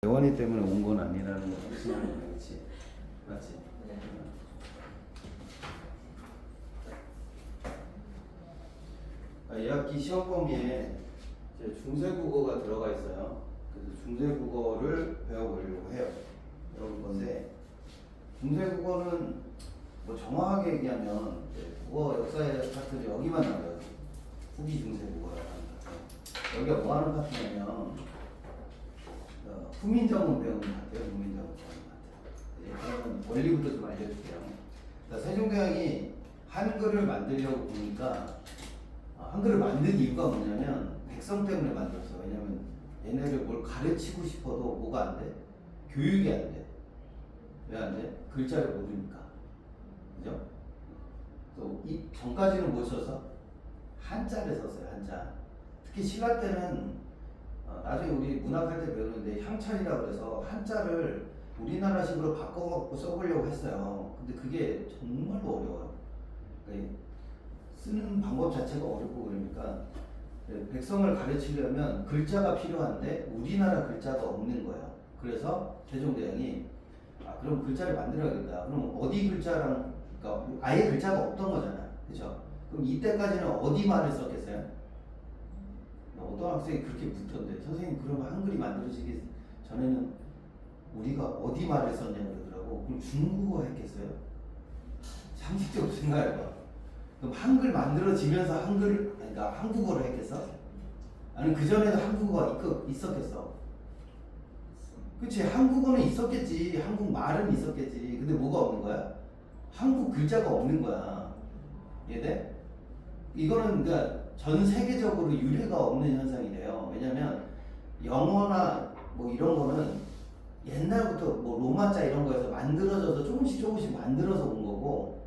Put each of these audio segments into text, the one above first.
대원이 때문에 온 건 아니라는 거 확신하는 거지. 맞지? 이 학기 시험 범위에 이제 중세국어가 들어가 있어요. 그래서 중세국어를 배워보려고 해요. 배울 건데 중세국어는 뭐 정확하게 얘기하면 국어 역사의 파트는 여기만 나와요. 후기 중세국어라는 파트. 여기가 뭐 하는 파트냐면 후민정음 배우는 파트예요. 후민정음 배우는 파트. 그러면 원리부터 좀 알려줄게요. 세종대왕이 한글을 만들려고 보니까 한글을 만든 이유가 뭐냐면 백성 때문에 만들었어. 왜냐면 얘네를 뭘 가르치고 싶어도 뭐가 안 돼? 교육이 안 돼. 왜 안 돼? 글자를 모르니까. 그죠? 또 이 전까지는 뭐 써서? 한자를 썼어요. 한자. 특히 신라 때는 나중에 우리 문학할 때 배우는데 향찰이라고 해서 한자를 우리나라식으로 바꿔갖고 써보려고 했어요. 근데 그게 정말로 어려워요. 그러니까 쓰는 방법 자체가 어렵고 그러니까 백성을 가르치려면 글자가 필요한데 우리나라 글자가 없는 거예요. 그래서 세종대왕이 그럼 글자를 만들어야겠다. 그럼 어디 글자랑 그러니까 아예 글자가 없던 거잖아. 그죠? 그럼 이때까지는 어디 말을 썼겠어요? 어떤 학생이 그렇게 묻던데 선생님 그러면 한글이 만들어지기 전에는 우리가 어디 말을 썼냐고 그러더라고. 그럼 중국어 했겠어요? 상식적으로 생각해봐. 그럼 한글 만들어지면서 그러니까 한국어를 했겠어? 아니 그 전에도 한국어가 있었겠어? 그치, 한국어는 있었겠지. 한국말은 있었겠지. 근데 뭐가 없는 거야? 한국 글자가 없는 거야. 이해돼? 이거는 그러니까 전 세계적으로 유례가 없는 현상이래요. 왜냐면 영어나 뭐 이런 거는 옛날부터 뭐 로마자 이런 거에서 만들어져서 조금씩 만들어서 온 거고,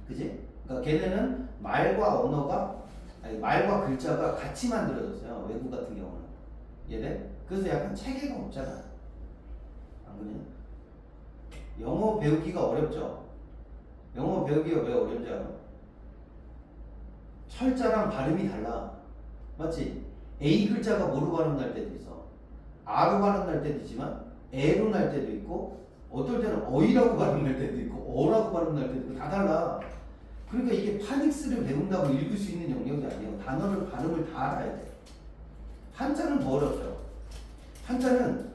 그지? 그러니까 걔네는 말과 글자가 같이 만들어졌어요. 외국 같은 경우는. 이해돼? 그래서 약간 체계가 없잖아. 안 그러냐? 영어 배우기가 어렵죠? 영어 배우기가 왜 어렵지 않아? 철자랑 발음이 달라. 맞지? A 글자가 뭐로 발음날 때도 있어. R로 발음날 때도 있지만 E로 날 때도 있고 어떨 때는 어이라고 발음날 때도 있고 어라고 발음날 때도 있고 다 달라. 그러니까 이게 파닉스를 배운다고 읽을 수 있는 영역이 아니에요. 단어를 발음을 다 알아야 돼. 한자는 더 어렵죠. 한자는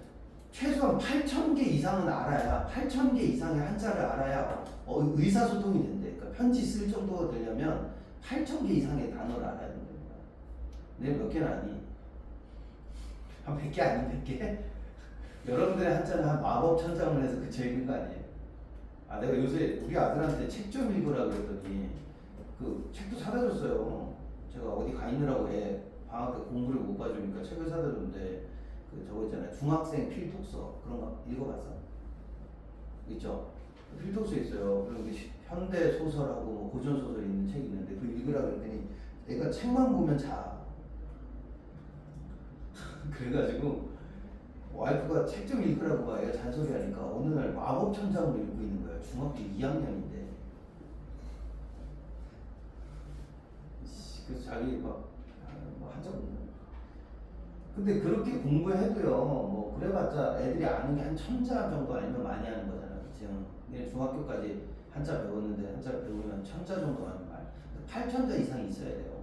최소한 8,000개 이상은 알아야 8,000개 이상의 한자를 알아야 의사소통이 된대. 그러니까 편지 쓸 정도가 되려면 8,000개 이상의 단어를 알아야 된다는 거야. 내가 몇 개는 아니? 한 100개 아니 100개? 여러분들의 한자는 한 마법 천장을 해서 그쳐 있는 거 아니에요? 내가 요새 우리 아들한테 책 좀 읽으라 그랬더니 그 책도 사다 줬어요. 제가 어디 가 있느라고 방학 때 공부를 못 봐주니까 책을 사다 줬는데 저거 있잖아요. 중학생 필독서 그런 거 읽어봤어? 있죠? 필독서 있어요. 그리고 현대 소설하고 뭐 고전 소설 있는 책이 있는데 그 읽으라 그랬더니 내가 책만 보면 자. 그래가지고 와이프가 책 좀 읽으라고 막 애가 잔소리하니까 어느 날 마법 천장을 읽고 있는 거야. 중학교 2학년인데. 그래서 자기 뭐 한적 없는. 근데 그렇게 공부해도요. 뭐 그래봤자 애들이 아는 게 한 1000자 정도 아니면 많이 하는 거잖아. 지금 중학교까지 한자 배웠는데 한자 배우면 1000자 정도 하는 말. 8,000자 이상이 있어야 돼요.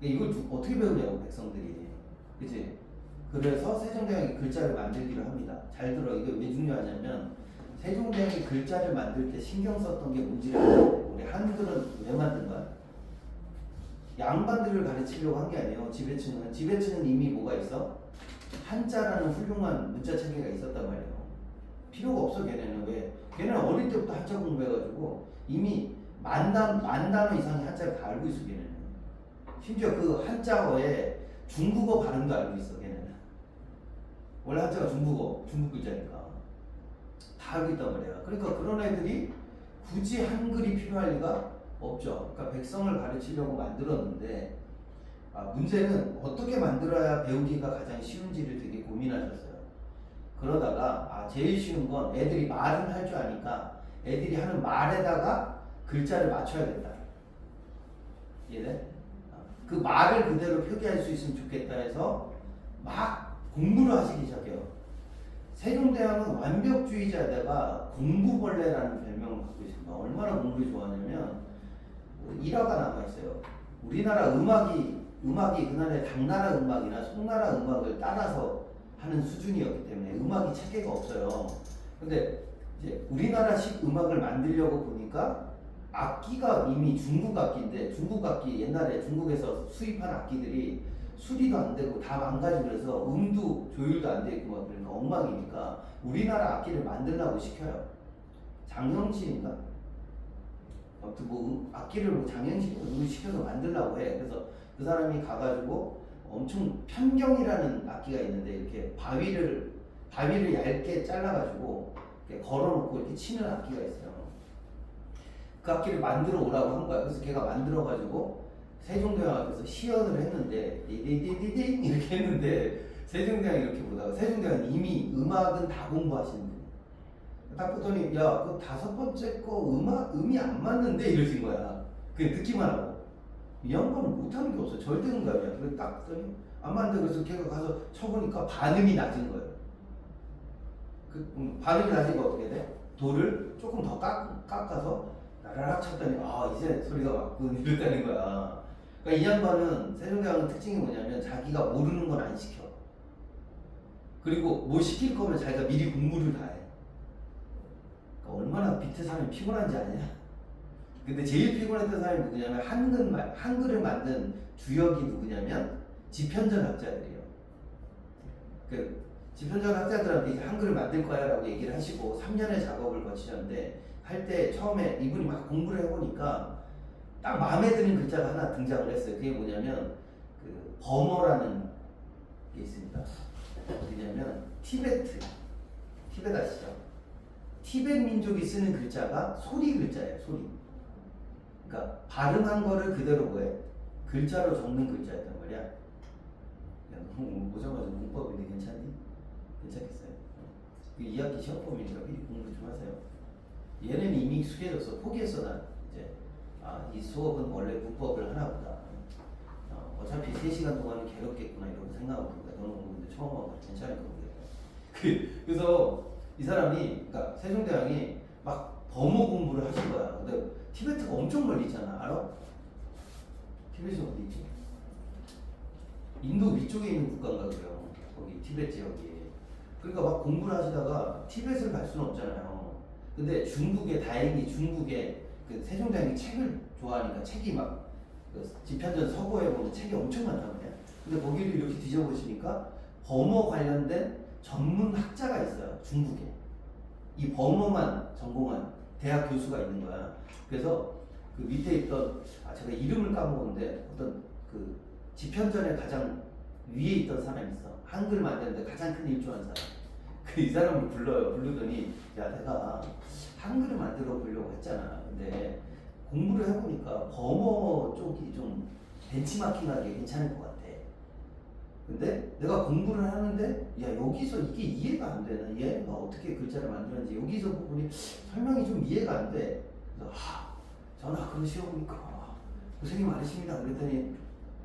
이걸 어떻게 배우냐고 백성들이. 그치? 그래서 세종대왕이 글자를 만들기를 합니다. 잘 들어. 이게 왜 중요하냐면 세종대왕이 글자를 만들 때 신경 썼던 게 뭔지를 알아야 돼. 우리 한글은 왜 만든 거야? 양반들을 가르치려고 한 게 아니에요. 지배층은 이미 뭐가 있어? 한자라는 훌륭한 문자 체계가 있었단 말이에요. 필요가 없어 걔네는. 왜? 걔네는 어릴 때부터 한자 공부해가지고 이미 만 단어 이상의 한자를 다 알고 있어 걔네는. 심지어 그 한자어에 중국어 발음도 알고 있어 걔네는. 원래 한자가 중국 글자니까 다 알고 있단 말이야. 그러니까 그런 애들이 굳이 한글이 필요할 리가 없죠. 그러니까 백성을 가르치려고 만들었는데 문제는 어떻게 만들어야 배우기가 가장 쉬운지를 되게 고민하셨어요. 그러다가 제일 쉬운 건 애들이 말은 할 줄 아니까 애들이 하는 말에다가 글자를 맞춰야겠다. 이해돼? 그 말을 그대로 표기할 수 있으면 좋겠다 해서 막 공부를 하시기 시작해요. 세종대왕은 완벽주의자다가 공부벌레라는 별명을 갖고 있습니다. 얼마나 공부를 좋아하냐면 일화가 남아있어요. 우리나라 음악이 그날의 당나라 음악이나 송나라 음악을 따라서 하는 수준이었기 때문에 음악이 체계가 없어요. 근데 이제 우리나라식 음악을 만들려고 보니까 악기가 이미 중국 악기인데, 중국 악기 옛날에 중국에서 수입한 악기들이 수리도 안 되고 다 망가지고 그래서 음도 조율도 안 돼 있고 막 그러니까 엉망이니까 우리나라 악기를 만들라고 시켜요. 장형신인가? 아무튼 뭐 악기를 뭐 장형신으로 시켜서 만들라고 해. 그래서 그 사람이 가가지고 엄청 편경이라는 악기가 있는데 이렇게 바위를 얇게 잘라가지고 이렇게 걸어놓고 이렇게 치는 악기가 있어요. 그 악기를 만들어 오라고 한 거야. 그래서 걔가 만들어가지고 세종대왕 앞에서 시연을 했는데 디디디디디 이렇게 했는데 세종대왕이 이렇게 보다가 세종대왕이 이미 음악은 다 공부하시는 분이야. 딱 보더니 야, 그 5번째 거 음이 안 맞는데 이러신 거야. 그냥 듣기만 하고. 이 양반은 못하는 게 없어. 절대 음감이야. 그래서 딱 보더니 안 맞는데 그래서 걔가 가서 쳐보니까 반음이 낮은 거예요. 반음이 낮은 거 어떻게 돼? 돌을 조금 더 깎아서 나라락 쳤더니 이제 소리가 맞군 이랬다는 거야. 그러니까 이 양반은 세종대왕의 특징이 뭐냐면 자기가 모르는 건 안 시켜. 그리고 뭐 시킬 거면 자기가 미리 공부를 다 해. 그러니까 얼마나 밑에 사람이 피곤한지 아냐? 근데 제일 피곤했던 사람이 누구냐면 한글을 만든 주역이 누구냐면 지편전 학자들이에요. 그 지편전 학자들한테 이제 한글을 만들 거야 라고 얘기를 하시고 3년의 작업을 거치셨는데 할 때 처음에 이분이 막 공부를 해보니까 딱 마음에 드는 글자가 하나 등장을 했어요. 그게 뭐냐면 그 버머라는 게 있습니다. 어디냐면 티베트 아시죠? 티베트 민족이 쓰는 글자가 소리 글자예요. 소리. 그러니까 발음한 거를 그대로 뭐해? 글자로 적는 글자였단 말이야. 야, 너무 보자마자 문법인데 괜찮니? 괜찮겠어요? 2학기 시험 범위니까 미리 공부 좀 하세요. 얘는 이미 익숙해졌어. 포기했어. 난 이제 이 수업은 원래 문법을 하나보다 어차피 3시간 동안은 괴롭겠구나 이러고 생각하고 그러니까 너는 공부인데 처음 하고 괜찮을 거거든. 그래서 이 사람이 그러니까 세종대왕이 막 범어 공부를 하신 거야. 근데 티베트가 엄청 멀리 있잖아. 알아? 티베트 어디 있지? 인도 위쪽에 있는 국가인가 그래요. 거기 티베트 지역이. 그러니까 막 공부를 하시다가 티베트를 갈 수는 없잖아요. 근데 다행히 중국에 그 세종대왕이 책을 좋아하니까 책이 막 그 지편전 서고에 보면 책이 엄청 많단 말이야. 근데 거기를 이렇게 뒤져보시니까 범어 관련된 전문 학자가 있어요. 중국에. 이 범어만 전공한 대학 교수가 있는 거야. 그래서 그 밑에 있던 제가 이름을 까먹었는데 어떤 그 지편전에 가장 위에 있던 사람이 있어. 한글 만드는데 가장 큰 일조한 사람. 이 사람을 부르더니 야, 내가 한글을 만들어 보려고 했잖아. 근데 공부를 해보니까 범어 쪽이 좀 벤치마킹하기 괜찮을 것 같아. 근데 내가 공부를 하는데 야, 여기서 이게 이해가 안 되나? 얘가 어떻게 글자를 만드는지 여기서 보니 설명이 좀 이해가 안 돼. 그래서 전화 그러시옵니까? 고생이 많으십니다. 그랬더니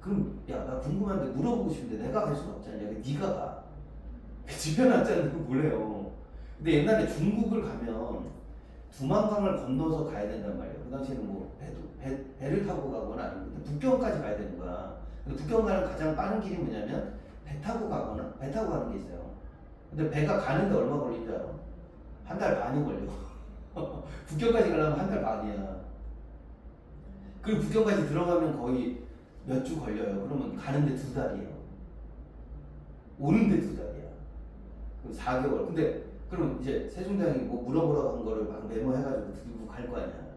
그럼 야, 나 궁금한데 물어보고 싶은데 내가 갈 수는 없잖아. 네가 가. 주변 학자는 그거 몰래요. 근데 옛날에 중국을 가면 두만강을 건너서 가야 된단 말이에요. 그 당시에는 뭐 배를 타고 가거나 아니면 북경까지 가야 되는 거야. 근데 북경 가는 가장 빠른 길이 뭐냐면 배 타고 가는 게 있어요. 근데 배가 가는데 얼마 걸리는 줄 알아? 1달 반이 걸려. 북경까지 가려면 1달 반이야. 그리고 북경까지 들어가면 거의 몇 주 걸려요. 그러면 가는데 2달이에요. 오는데 2달이야. 그럼 4개월. 근데 그럼 이제 세종대왕이 뭐 물어보라고 한 거를 막 메모해가지고 들고 갈 거 아니야.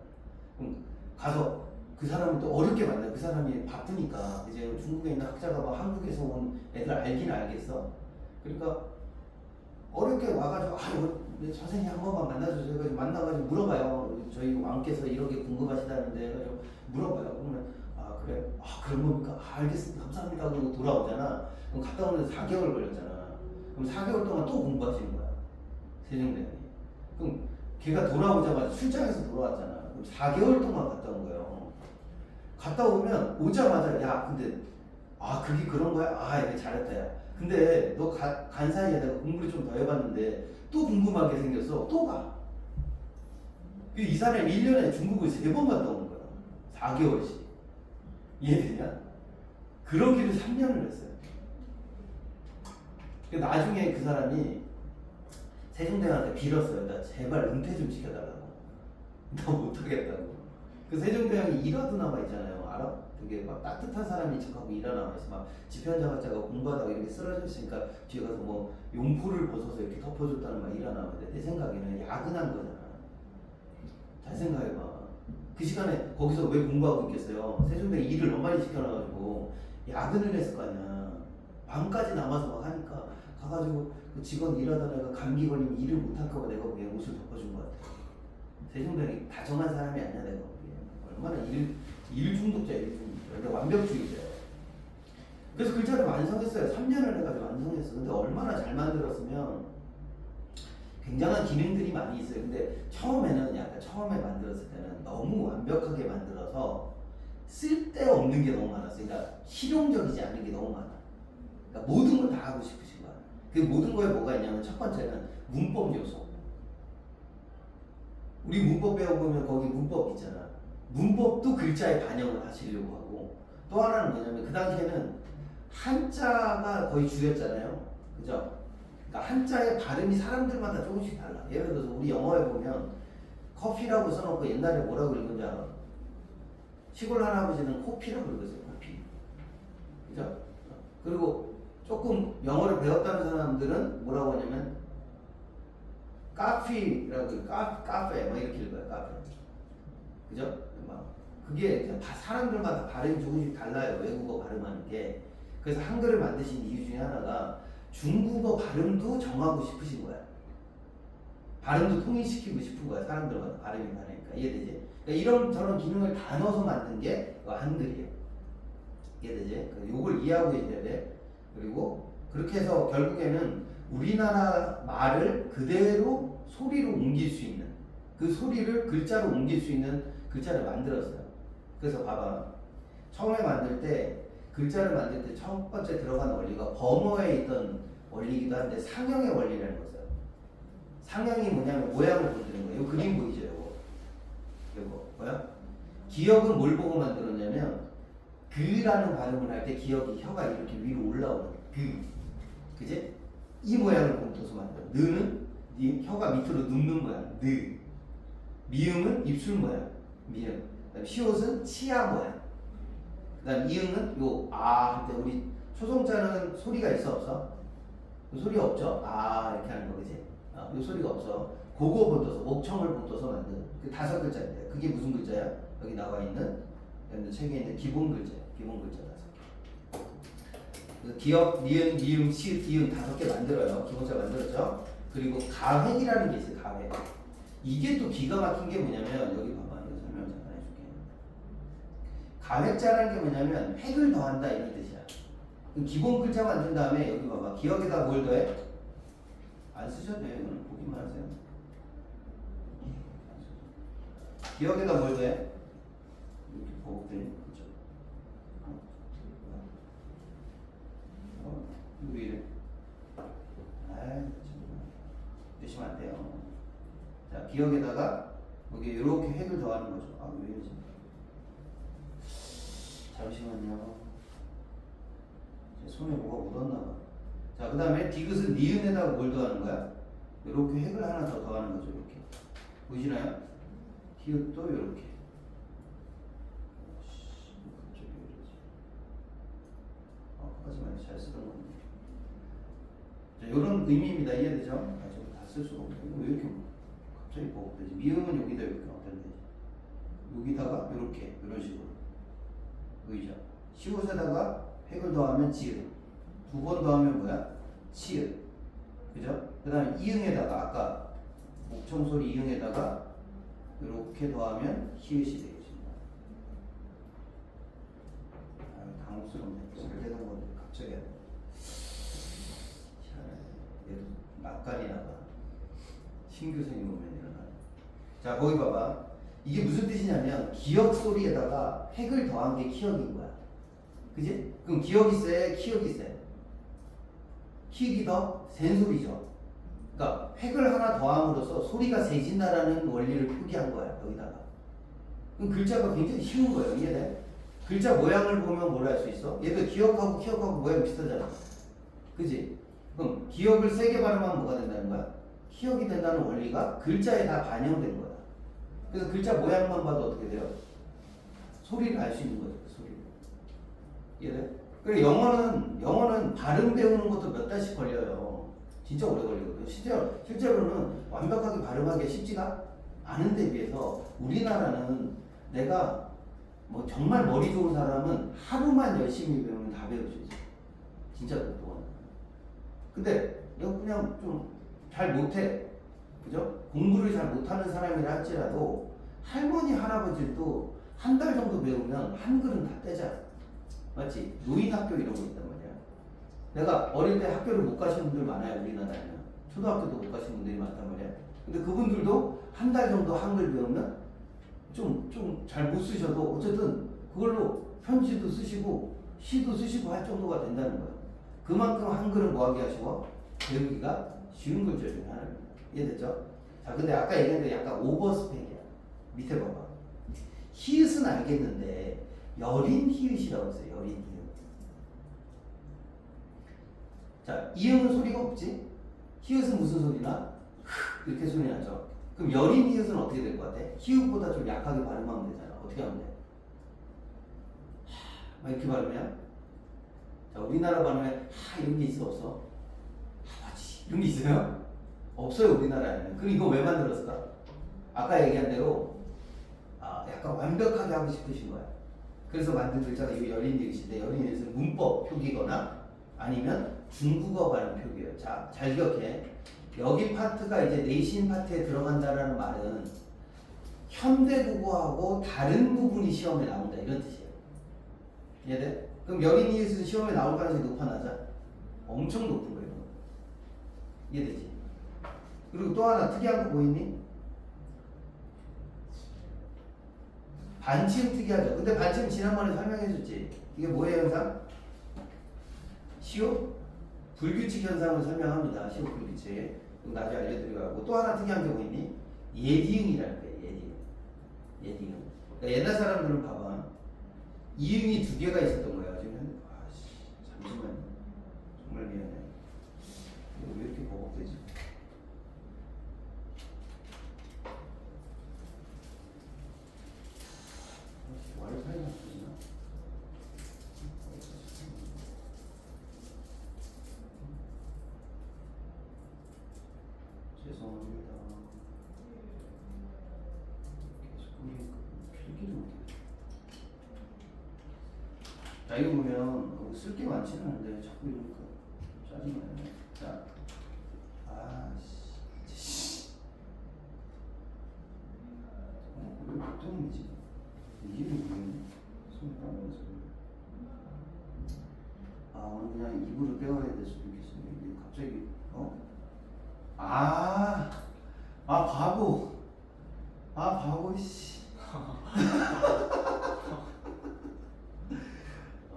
그럼 가서 그 사람을 또 어렵게 만나. 그 사람이 바쁘니까 이제 중국에 있는 학자가 막 한국에서 온 애들 알긴 알겠어. 그러니까 어렵게 와가지고 이거 선생님 한 번만 만나주세요. 해가지고 만나가지고 물어봐요. 저희 왕께서 이렇게 궁금하시다는데 해가지고 물어봐요. 그러면 그래. 그런 겁니까? 알겠습니다. 감사합니다. 그러고 돌아오잖아. 그럼 갔다 오는데 4개월 걸렸잖아. 그럼 4개월 동안 또 공부하시는 거야. 세종대왕이. 그럼 걔가 돌아오자마자 출장에서 돌아왔잖아. 그럼 4개월 동안 갔다 온 거예요. 갔다 오면 오자마자 야, 근데 그게 그런 거야? 이게 잘했다 야. 근데 너 간 사이에 내가 공부를 좀 더 해봤는데 또 궁금하게 생겼어. 또 가. 이 사람이 1년에 중국을 3번 갔다 오는 거야. 4개월씩. 이해되냐? 그러기를 3년을 했어요. 나중에 그 사람이 세종대왕한테 빌었어요. 나 제발 은퇴 좀 시켜달라고. 나 못하겠다고. 그 세종대왕이 일화도 남아 있잖아요. 알아? 되게 막 따뜻한 사람이 척하고 일화 남아 있어. 막 지편잡았자가 공부하다가 이렇게 쓰러져 있으니까 뒤에 가서 뭐 용포를 벗어서 이렇게 덮어줬다는 막 일화 남아 있는데 내 생각에는 야근한 거잖아. 잘 생각해봐. 그 시간에 거기서 왜 공부하고 있겠어요? 세종대왕이 일을 너무 많이 시켜놔가지고 야근을 했을 거 아니야. 밤까지 남아서 막 하니까 가가지고 그 직원 일하던 애가 감기 걸리면 일을 못할까봐 내가 그냥 옷을 덮어준 것 같아. 세종대왕이 다정한 사람이 아니야 내가 보기에. 얼마나 일 중독자야. 일 중독자. 근데 완벽주의자야. 그래서 글자를 완성했어요. 3년을 해가지고 완성했어. 근데 얼마나 잘 만들었으면 굉장한 기능들이 많이 있어요. 근데 처음에는 약간 처음에 만들었을 때는 너무 완벽하게 만들어서 쓸데없는 게 너무 많았어요. 그러니까 실용적이지 않은 게 너무 많아. 그러니까 모든 걸 다 하고 싶으신 거야. 그 모든 거에 뭐가 있냐면 첫 번째는 문법 요소. 우리 문법 배워보면 거기 문법 있잖아. 문법도 글자에 반영을 하시려고 하고 또 하나는 뭐냐면 그 당시에는 한자가 거의 주였잖아요. 그죠? 그러니까 한자의 발음이 사람들마다 조금씩 달라. 예를 들어서 우리 영어에 보면 커피라고 써놓고 옛날에 뭐라고 읽은지 알아? 시골 할아버지는 코피라고 읽었어요. 코피. 그죠? 그리고 조금 영어를 배웠다는 사람들은 뭐라고 하냐면 카피라고 카페 막 이렇게 읽어요. 카페. 그죠? 막 그게 다 사람들마다 발음이 조금씩 달라요. 외국어 발음하는 게. 그래서 한글을 만드신 이유 중에 하나가 중국어 발음도 정하고 싶으신 거야. 발음도 통일시키고 싶은 거야. 사람들마다 발음이 다르니까. 이해되지? 그러니까 이런 저런 기능을 다 넣어서 만든 게 한글이에요. 이해되지? 요걸 이해하고 있어야 돼. 그리고 그렇게 해서 결국에는 우리나라 말을 그대로 소리로 옮길 수 있는 그 소리를 글자로 옮길 수 있는 글자를 만들었어요. 그래서 봐봐. 처음에 만들 때 글자를 만들 때 첫 번째 들어간 원리가 범어에 있던 원리이기도 한데 상형의 원리라는 거죠. 상형이 뭐냐면 모양을 보여주는 거예요. 이 그림 보이죠? 이거 뭐야? 기억은 뭘 보고 만들었냐면 그라는 발음을 할 때 기억이 혀가 이렇게 위로 올라오는 그지? 이 모양을 보고서 만들어. 느는 혀가 밑으로 눕는 모양. 느. 미음은 입술 모양. 미음. 그다음 시옷은 치아 모양. 그다음 이응은 요 아 할 때 우리 초성자는 소리가 있어 없어? 소리 없죠. 아 이렇게 하는 거 그지? 요 소리가 없어. 그거 붙어서 목청을 붙어서 만든 그 5글자인데 그게 무슨 글자야? 여기 나와 있는 책에 있는 기본 글자야. 기본 글자 5개. 그래서 기억, 니은, 미음, 시읒, 이응 5개 만들어요. 기본자 만들었죠. 그리고 가획이라는 게 있어요. 가획. 이게 또 기가 막힌 게 뭐냐면 여기 봐봐. 이거 설명 잠깐 해줄게. 가획자라는 게 뭐냐면 획을 더한다 이런 뜻이야. 기본 글자 만든 다음에 여기 봐봐. 기억에다 뭘 더해? 안 쓰셔도 돼요. 이거는 보기만 하세요. 기억에다 뭘 더해? 이렇게 보복들 그죠? 왜 이래? 아이 드시면 안 돼요. 자, 기억에다가 여기 이렇게 획을 더하는 거죠. 아, 왜 이러지? 잠시만요. 제 손에 뭐가 묻었나 봐. 자, 그 다음에 디귿은 니은에다가 뭘 더하는 거야? 이렇게 획을 하나 더 더하는 거죠. 이렇게 보이시나요? 디귿도 이렇게. 갑자기 왜 이러지? 까지만 잘 쓰던 건데. 자, 이런 의미입니다. 이해되죠? 아, 저거 다 쓸 수가 없네. 이거 왜 이렇게 갑자기 보복되지? 미음은 여기다 이렇게 어떤 되지? 여기다가 이렇게 이런 식으로 보이죠? 시옷에다가 획을 더하면 지읒. 2번 더하면 뭐야? 치읒. 그죠? 그 다음에 이응에다가 아까 목청 소리 이응에다가 이렇게 더하면 히읗이 되겠습니다. 아, 당혹스럽네. 잘 되던 건데 갑자기 얘도 낯가리나 봐. 신교생이 오면 일어나. 자, 거기 봐봐. 이게 무슨 뜻이냐면 기억 소리에다가 획을 더한 게 기억인 거야. 그지? 그럼 기억이 세, 기억이 세. 킥이 더 센 소리죠. 그러니까 획을 하나 더함으로써 소리가 세진다라는 원리를 표기한 거야 여기다가. 그럼 글자가 굉장히 쉬운 거예요. 이해돼? 글자 모양을 보면 뭘 할 수 있어? 얘도 기억하고 모양 비슷하잖아. 그지? 그럼 기억을 세게 발음하면 뭐가 된다는 거야? 기억이 된다는 원리가 글자에 다 반영된 거야. 그래서 글자 모양만 봐도 어떻게 돼요? 소리를 알 수 있는 거죠. 소리를. 이해돼? 그래 영어는 발음 배우는 것도 몇 달씩 걸려요. 진짜 오래 걸리거든요. 실제로는 완벽하게 발음하기 쉽지가 않은 데 비해서 우리나라는 내가 뭐 정말 머리 좋은 사람은 하루만 열심히 배우면 다 배울 수 있어. 진짜 똑똑한. 근데 이거 그냥 좀 잘 못해. 그죠? 공부를 잘 못하는 사람이라 할지라도 할머니 할아버지도 한 달 정도 배우면 한글은 다 떼잖아. 맞지? 노인학교 이런 거 있단 말이야. 내가 어릴 때 학교를 못 가신 분들 많아요. 우리나라에는 초등학교도 못 가신 분들이 많단 말이야. 근데 그분들도 한 달 정도 한글 배우면 좀 잘 못 쓰셔도 어쨌든 그걸로 편지도 쓰시고 시도 쓰시고 할 정도가 된다는 거예요. 그만큼 한글은 뭐하게 하시고 배우기가 쉬운 글자 중에 하나입니다. 이해됐죠? 자, 근데 아까 얘기했는데 약간 오버스펙이야. 밑에 봐봐. 히읗은 알겠는데 여린 히읗이라고 했어요. 여린 히읗. 자, 이응은 소리가 없지? 히읗은 무슨 소리나? 이렇게 소리 나죠? 그럼 여린 히읗은 어떻게 될 것 같아? 히읗보다 좀 약하게 발음하면 되잖아. 어떻게 하면 돼? 막 이렇게 발음해야? 자, 우리나라 발음에 이런 게 있어 없어? 하지 이런 게 있어요? 없어요 우리나라에는. 그럼 이거 왜 만들었을까? 아까 얘기한 대로 약간 완벽하게 하고 싶으신 거야. 그래서 만든 글자가 이 여린 히읗인데 여린 히읗은 문법 표기거나 아니면 중국어 발음 표기예요. 자, 잘 기억해. 여기 파트가 이제 내신 파트에 들어간다라는 말은 현대국어하고 다른 부분이 시험에 나온다 이런 뜻이에요. 이해돼? 그럼 여린 히읗은 시험에 나올 가능성이 높아 낮아? 엄청 높은 거예요. 이해되지? 그리고 또 하나 특이한 거 보이니? 반침 특이하죠. 근데 반침 지난번에 설명해줬지. 이게 뭐예요 현상? 시옷 불규칙 현상을 설명합니다. 시옷 불규칙. 나중에 알려드리고. 또 하나 특이한 게 뭐있니? 예디응이라는 거예요. 예디응. 그러니까 옛날 사람들은 봐봐. 이응이 두 개가 있었던 거예요. 지금 잠시만요. 정말 미안해. 이거 왜 이렇게 버벅대지? 와이파이가 터지나? 죄송합니다. 계속 필기를 못해. 자, 이거 보면 쓸 게 많지는 않은데 자꾸 이러니까 짜증나네. 자, 왜 못하는지 이해를 모르겠네. 손 까면서 오늘 그냥 입으로 때워야 될 수도 있겠어요. 근데 갑자기 바보 씨.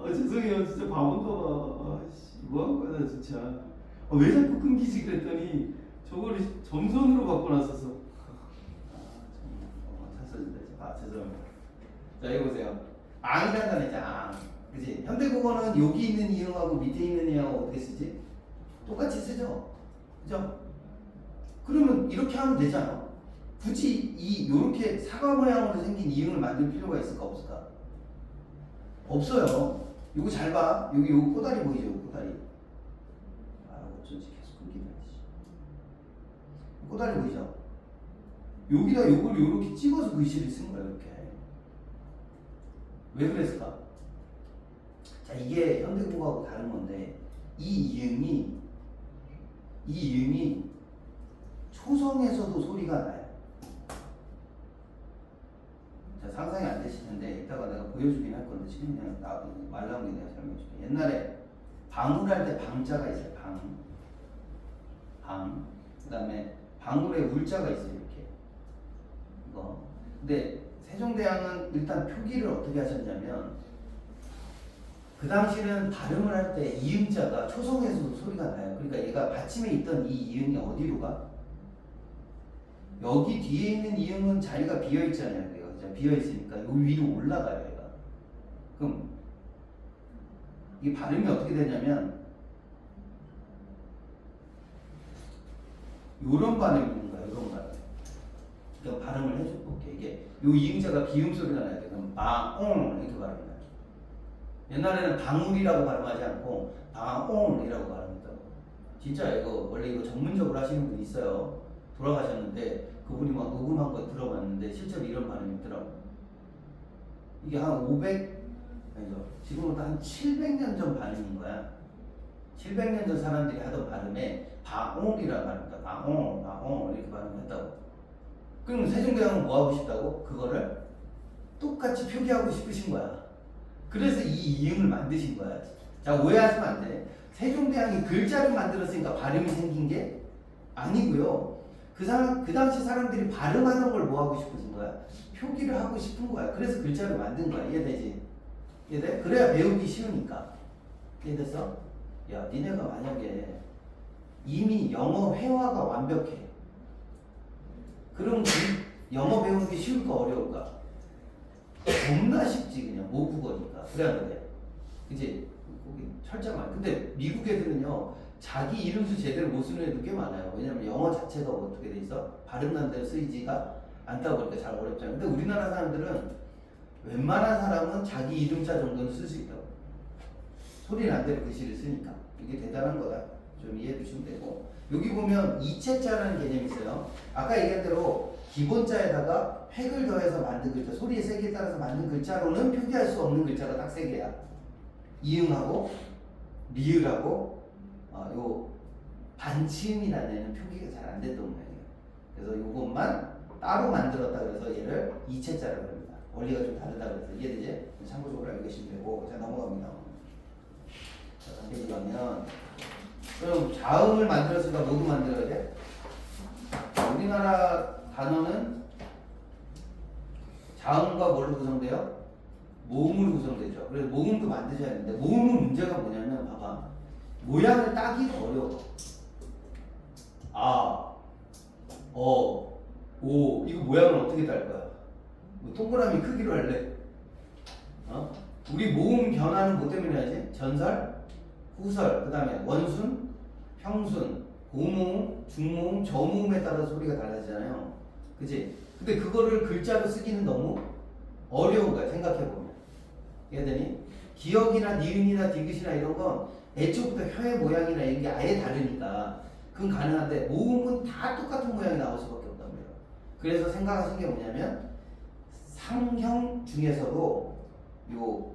죄송해요. 진짜 바본가 봐. 뭐한 거야 나 진짜. 왜 자꾸 끊기지 그랬더니 저거를 점선으로 바꿔놨었어. 정말 찼어진다. 죄송합니다. 자, 이거 보세요. 앙이라는 단어 있잖아. 그치? 현대국어는 여기 있는 이응하고 밑에 있는 이응하고 어떻게 쓰지? 똑같이 쓰죠? 그죠? 그러면 이렇게 하면 되잖아. 굳이 요렇게 사과 모양으로 생긴 이응을 만들 필요가 있을까 없을까? 없어요. 요거 잘 봐. 여기 요 꼬다리 보이죠? 꼬다리. 어쩐지 계속 끊기네. 꼬다리 보이죠? 여기다 요걸 요렇게 찍어서 글씨를 쓴 거야, 이렇게. 왜 그랬을까? 자, 이게 현대국어하고 다른 건데, 이 이응이 초성에서도 소리가 나요. 자, 상상이 안 되실 텐데, 이따가 내가 보여주긴 할 건데, 지금 그냥 말 나온 게 내가 설명해 줄게. 옛날에 방울할 때 방자가 있어요, 방. 그 다음에 방울에 울자가 있어요, 이렇게. 이거. 근데 세종대왕은 일단 표기를 어떻게 하셨냐면, 그 당시는 발음을 할 때 이음자가 초성에서도 소리가 나요. 그러니까 얘가 받침에 있던 이 이음이 어디로 가? 여기 뒤에 있는 이음은 자리가 비어 있잖아요. 비어 있으니까 요 위로 올라가요, 얘가. 그럼 이 발음이 어떻게 되냐면 요런 발음이 있는 거야, 요런 발음. 그러니까 발음을 해줘 볼게. 이게 요 이음자가 비음 소리가 나야 돼. 그럼 바옹 이렇게 발음이 나요. 옛날에는 방울이라고 발음하지 않고 바옹이라고 발음했다고. 진짜 이거 원래 이거 전문적으로 하시는 분 있어요. 돌아가셨는데 그분이 막 녹음한 거 들어봤는데 실제로 이런 발음이 있더라고. 이게 한 500, 아니죠. 지금부터 한 700년 전 발음인 거야. 700년 전 사람들이 하던 발음에 바옹이라고 발음했다. 바옹 이렇게 발음했다고. 그럼 세종대왕은 뭐 하고 싶다고? 그거를 똑같이 표기하고 싶으신 거야. 그래서 이 이음을 만드신 거야. 자, 오해하시면 안 돼. 세종대왕이 글자를 만들었으니까 발음이 생긴 게 아니고요. 그 당시 사람들이 발음하는 걸 뭐 하고 싶으신 거야? 표기를 하고 싶은 거야. 그래서 글자를 만든 거야. 이해되지? 이해돼? 그래야 배우기 쉬우니까. 이해됐어? 야, 니네가 만약에 이미 영어 회화가 완벽해. 그럼 영어 배우기 쉬울까 어려울까? 겁나 쉽지. 그냥 모국어니까. 그래야 돼. 그치? 거기 철자만. 근데 미국 애들은요, 자기 이름도 제대로 못 쓰는 애들 꽤 많아요. 왜냐면 영어 자체가 어떻게 돼 있어? 발음 난 대로 쓰이지가 않다 보니까 잘 어렵잖아요. 근데 우리나라 사람들은 웬만한 사람은 자기 이름자 정도는 쓸 수 있다고. 소리 난 대로 글씨를 쓰니까. 이게 대단한 거다. 좀 이해해 주시면 되고. 여기 보면 이체자라는 개념이 있어요. 아까 얘기한 대로 기본자에다가 획을 더해서 만든 글자, 소리의 세기에 따라서 만든 글자로는 표기할 수 없는 글자가 딱 세 개야. 이응하고 리을하고 요 반치음이라는 애는 표기가 잘 안 됐던 모양이에요. 그래서 요것만 따로 만들었다 그래서 얘를 이체자라고 합니다. 원리가 좀 다르다 그래서 이해되지? 참고적으로 알고 계시면 되고. 자, 넘어갑니다. 자, 단계지 가면 그럼 자음을 만들었으니까 뭐도 만들어야 돼? 우리나라 단어는 자음과 뭘로 구성돼요? 모음으로 구성되죠. 그래서 모음도 만드셔야 되는데 모음은 문제가 뭐냐면 봐봐. 모양을 따기가 어려워. 아, 어, 오 이거 모양을 어떻게 딸 거야? 뭐 동그라미 크기로 할래? 우리 모음 변화는 뭐 때문에 하지? 전설, 후설, 그 다음에 원순, 평순, 고모음, 중모음, 저모음에 따라 소리가 달라지잖아요. 그치? 근데 그거를 글자로 쓰기는 너무 어려운 거야, 생각해보면. 이해되니? 기억이나 니은이나 디귿이나 이런 건 애초부터 혀의 모양이나 이런 게 아예 다르니까 그건 가능한데 모음은 다 똑같은 모양이 나올 수밖에 없단 말이에요. 그래서 생각하신 게 뭐냐면 상형 중에서도 요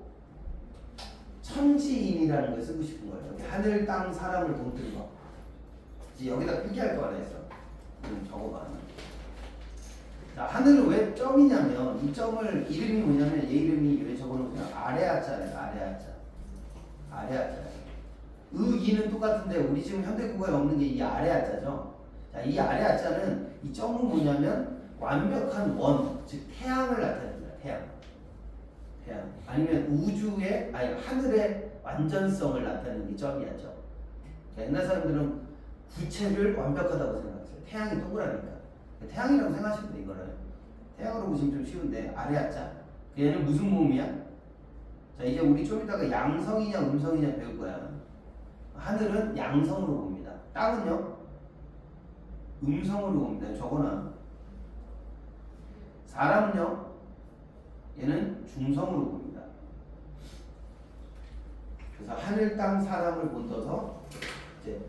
천지인이라는 걸 쓰고 싶은 거예요. 여기 하늘, 땅, 사람을 동틀 거. 이제 여기다 표기할 거 하나 있어. 좀 적어봐. 자, 하늘은 왜 점이냐면 이 점을 이름이 뭐냐면 얘 이름이 왜 적어놓으면 아래아자예요. 아래아자. 이는 똑같은데 우리 지금 현대국어에 없는 게 이 아래아자죠. 자, 이 아래아자는 이 점은 뭐냐면 완벽한 원, 즉 태양을 나타냅니다. 태양. 아니면 우주의 아니 하늘의 완전성을 나타내는 게 점이야죠. 옛날 사람들은 구체를 완벽하다고 생각했어요. 태양이 동그라니까. 태양이라고 생각하시면 돼. 이거를 태양으로 보시면 좀 쉬운데 아래아자. 얘는 무슨 모음이야? 자, 이제 우리 좀 이따가 양성이냐 음성이냐 배울 거야. 하늘은 양성으로 봅니다. 땅은요 음성으로 봅니다. 적어놔. 사람은요 얘는 중성으로 봅니다. 그래서 하늘, 땅, 사람을 본떠서 이제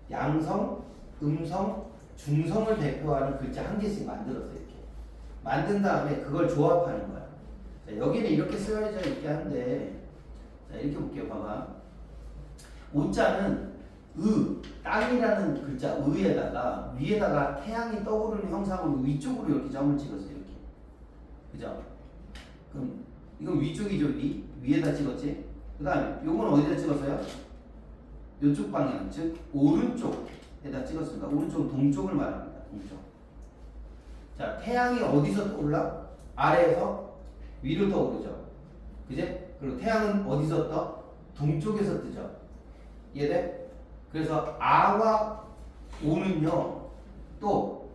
양성, 음성, 중성을 대표하는 글자 한 개씩 만들었어요. 이렇게 만든 다음에 그걸 조합하는 거야. 자, 여기는 이렇게 쓰여져 있게 한데, 자, 이렇게 볼게요. 봐봐. 오자는 땅이라는 글자 의에다가 위에다가 태양이 떠오르는 형상으로 위쪽으로 이렇게 점을 찍었어요. 이렇게. 그죠? 그럼 이건 위쪽이죠. 위에다 찍었지. 그 다음에 요건 어디다 찍었어요? 요쪽 방향, 즉 오른쪽에다 찍었습니다. 오른쪽은 동쪽을 말합니다. 동쪽. 자, 태양이 어디서 떠올라? 아래에서 위로 떠오르죠. 그제? 그리고 태양은 어디서 떠? 동쪽에서 뜨죠. 이해돼? 그래서 아와 오는요. 또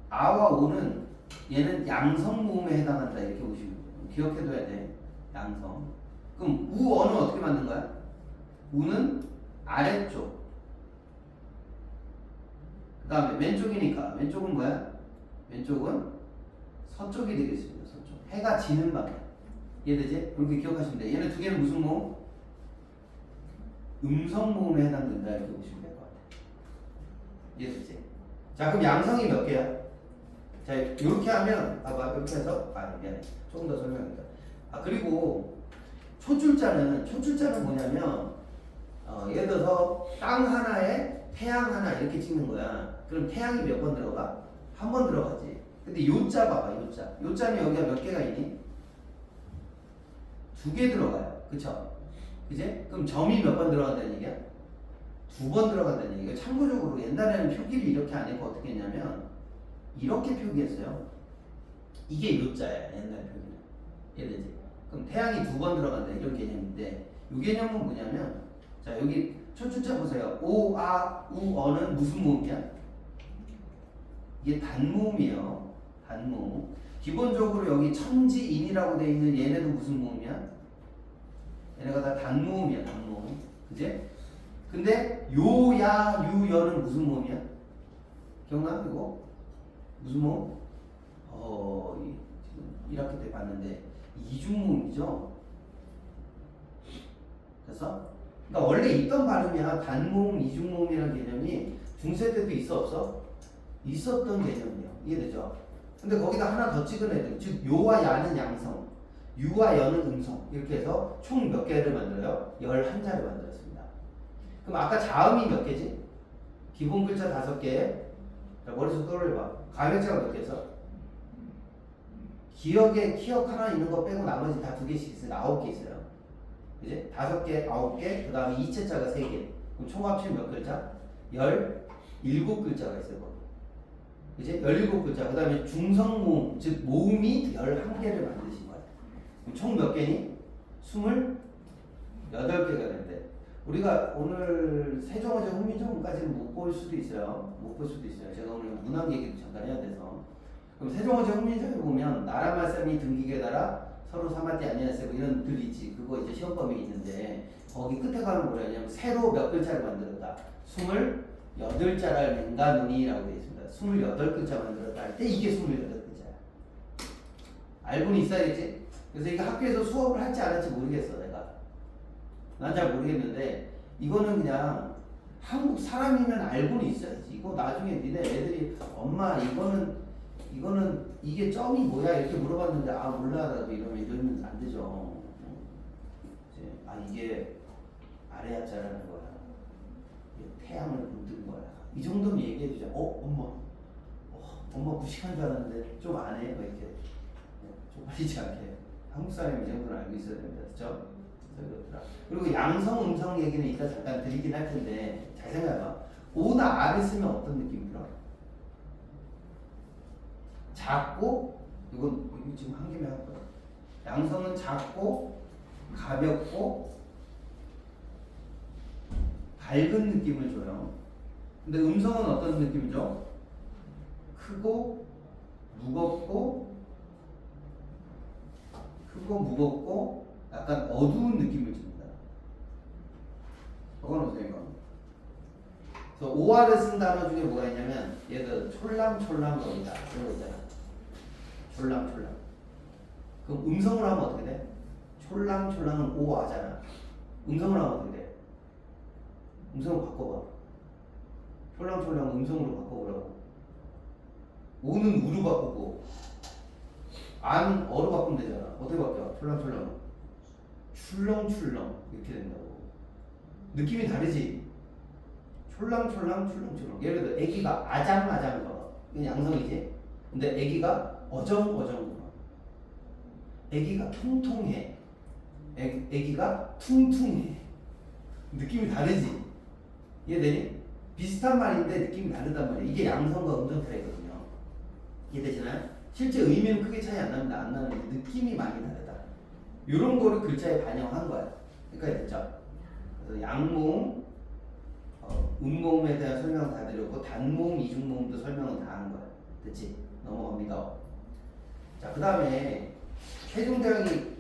아와 오는 얘는 양성 모음에 해당한다 이렇게 보시면 돼요. 기억해둬야 돼. 양성. 그럼 우 어는 어떻게 만든 거야? 우는 아래쪽. 그 다음에 왼쪽이니까 왼쪽은 뭐야? 왼쪽은 서쪽이 되겠습니다. 서쪽. 해가 지는 방향. 이해되지? 그렇게 기억하시면 돼. 얘네 두 개는 무슨 모음? 음성 모음에 해당된다 이렇게 보시면 될 것 같아요. 이해되지? 자 그럼 양성이 몇 개야? 자 이렇게 하면 봐봐 이렇게 해서 미안해 조금 더 설명할게요. 그리고 초줄자는 뭐냐면 예를 들어서 땅 하나에 태양 하나 이렇게 찍는 거야. 그럼 태양이 몇 번 들어가? 한 번 들어가지. 근데 요자 봐봐 요자. 요자는 여기가 몇 개가 있니? 두 개 들어가요. 그쵸? 그지? 그럼 점이 몇 번 들어간다는 얘기야? 두 번 들어간다는 얘기야. 참고적으로 옛날에는 표기를 이렇게 안 했고 어떻게 했냐면 이렇게 표기했어요. 이게 요자야 옛날 표기는. 이해되지? 그럼 태양이 두 번 들어간다 이런 개념인데 이 개념은 뭐냐면 자 여기 초줄자 보세요. 오, 아, 우, 어는 무슨 모음이야? 이게 단모음이에요. 단모음. 기본적으로 여기 천지인이라고 돼 있는 얘네도 무슨 모음이야? 얘네가 다 단모음이야. 단모음. 그지? 근데 요, 야, 유, 여는 무슨 모음이야? 기억나? 이거? 무슨 모음? 지금 1학기 때 봤는데 이중모음이죠. 그래서 그러니까 원래 있던 발음이야. 단모음, 이중모음이라는 개념이 중세 때도 있어 없어? 있었던 개념이에요. 이해되죠? 근데 거기다 하나 더 찍은 애들, 즉 요와 야는 양성, 유와 여는 음성 이렇게 해서 총 몇 개를 만들어요? 11자를 만들었습니다. 그럼 아까 자음이 몇 개지? 기본 글자 5개. 자, 머릿속 떠올려봐. 가명자가 몇 개 있어? 기억 하나 있는 거 빼고 나머지 다 2개씩 있어요. 9개 있어요. 그지? 5개, 9개, 그 다음에 이체자가 3개. 그럼 총 합치면 몇 글자? 17글자가 있어요. 그지? 17글자. 그 다음에 중성모음, 즉 모음이 11개를 만드신 거야. 그럼 총 몇 개니? 28개가 된대. 우리가 오늘 세종어제 훈민정음까지는 못 볼 수도 있어요. 못 볼 수도 있어요. 제가 오늘 문학 얘기도 잠깐 해야 돼서. 그럼 세종어제 훈민정음에 보면 나라 말씀이 등기게 따라 서로 삼았지 아니하세요 이런 글 있지. 그거 이제 시험 범위 있는데 거기 끝에 가면 뭐라 하냐면 새로 몇 글자를 만들었다. 28자랄 맹가누니라고 되어 있습니다. 28글자 만들었다 할 때 이게 28글자야. 알고는 있어야겠지. 그래서 이거 학교에서 수업을 할지 안 할지 모르겠어 내가. 난 잘 모르겠는데 이거는 그냥 한국 사람이면 알고는 있어야지. 이거 나중에 니네 애들이 엄마 이거는 이게 점이 뭐야 이렇게 물어봤는데 몰라 나도 이러면 안 되죠. 이게 아래 하자라는 거야. 태양을 묻은 거야. 이 정도면 얘기해 주자. 엄마 무식한 줄 알았는데 좀 안 해. 이렇게 쪽팔리지 않게. 한국 사람이 이 정도는 알고 있어야 됩니다. 그렇죠? 그리고 양성, 음성 얘기는 이따 잠깐 드리긴 할 텐데 잘 생각해봐. 오나 아를 쓰면 어떤 느낌이 들어? 작고 이거 지금 한 개만 할 거야. 양성은 작고 가볍고 밝은 느낌을 줘요. 근데 음성은 어떤 느낌이죠? 크고 무겁고 약간 어두운 느낌을 줍니다. 적어놓으세요 이거. 그래서 오화를 쓴 단어 중에 뭐가 있냐면 얘들 촐랑촐랑거리다 이런 거 있잖아. 촐랑촐랑. 그럼 음성을 하면 어떻게 돼? 촐랑촐랑은 오화잖아. 음성을 하면 어떻게 돼? 음성을 바꿔봐. 촐랑촐랑 음성으로 바꿔보라고. 오는 우로 바꾸고 안 어로 바꾸면 되잖아. 어떻게 바뀌어? 촐랑촐랑. 출렁출렁 이렇게 된다고. 느낌이 다르지? 촐랑촐랑 출렁출렁. 예를 들어 애기가 아장아장 걸어. 이건 양성이지. 근데 애기가 어정어정 걸어. 애기가 통통해. 애기가 퉁퉁해. 느낌이 다르지? 이해되니? 비슷한 말인데 느낌이 다르단 말이야. 이게 양성과 음성 차이거든요. 이해되시나요? 실제 의미는 크게 차이 안 납니다. 안 나는데 느낌이 많이 다르다. 이런 거를 글자에 반영한 거야. 여기까지 됐죠? 그래서 양모음, 음모음에 대한 설명 다 드렸고 단모음, 이중모음도 설명은 다 한 거야. 됐지? 넘어갑니다. 자, 그 다음에 세종대왕이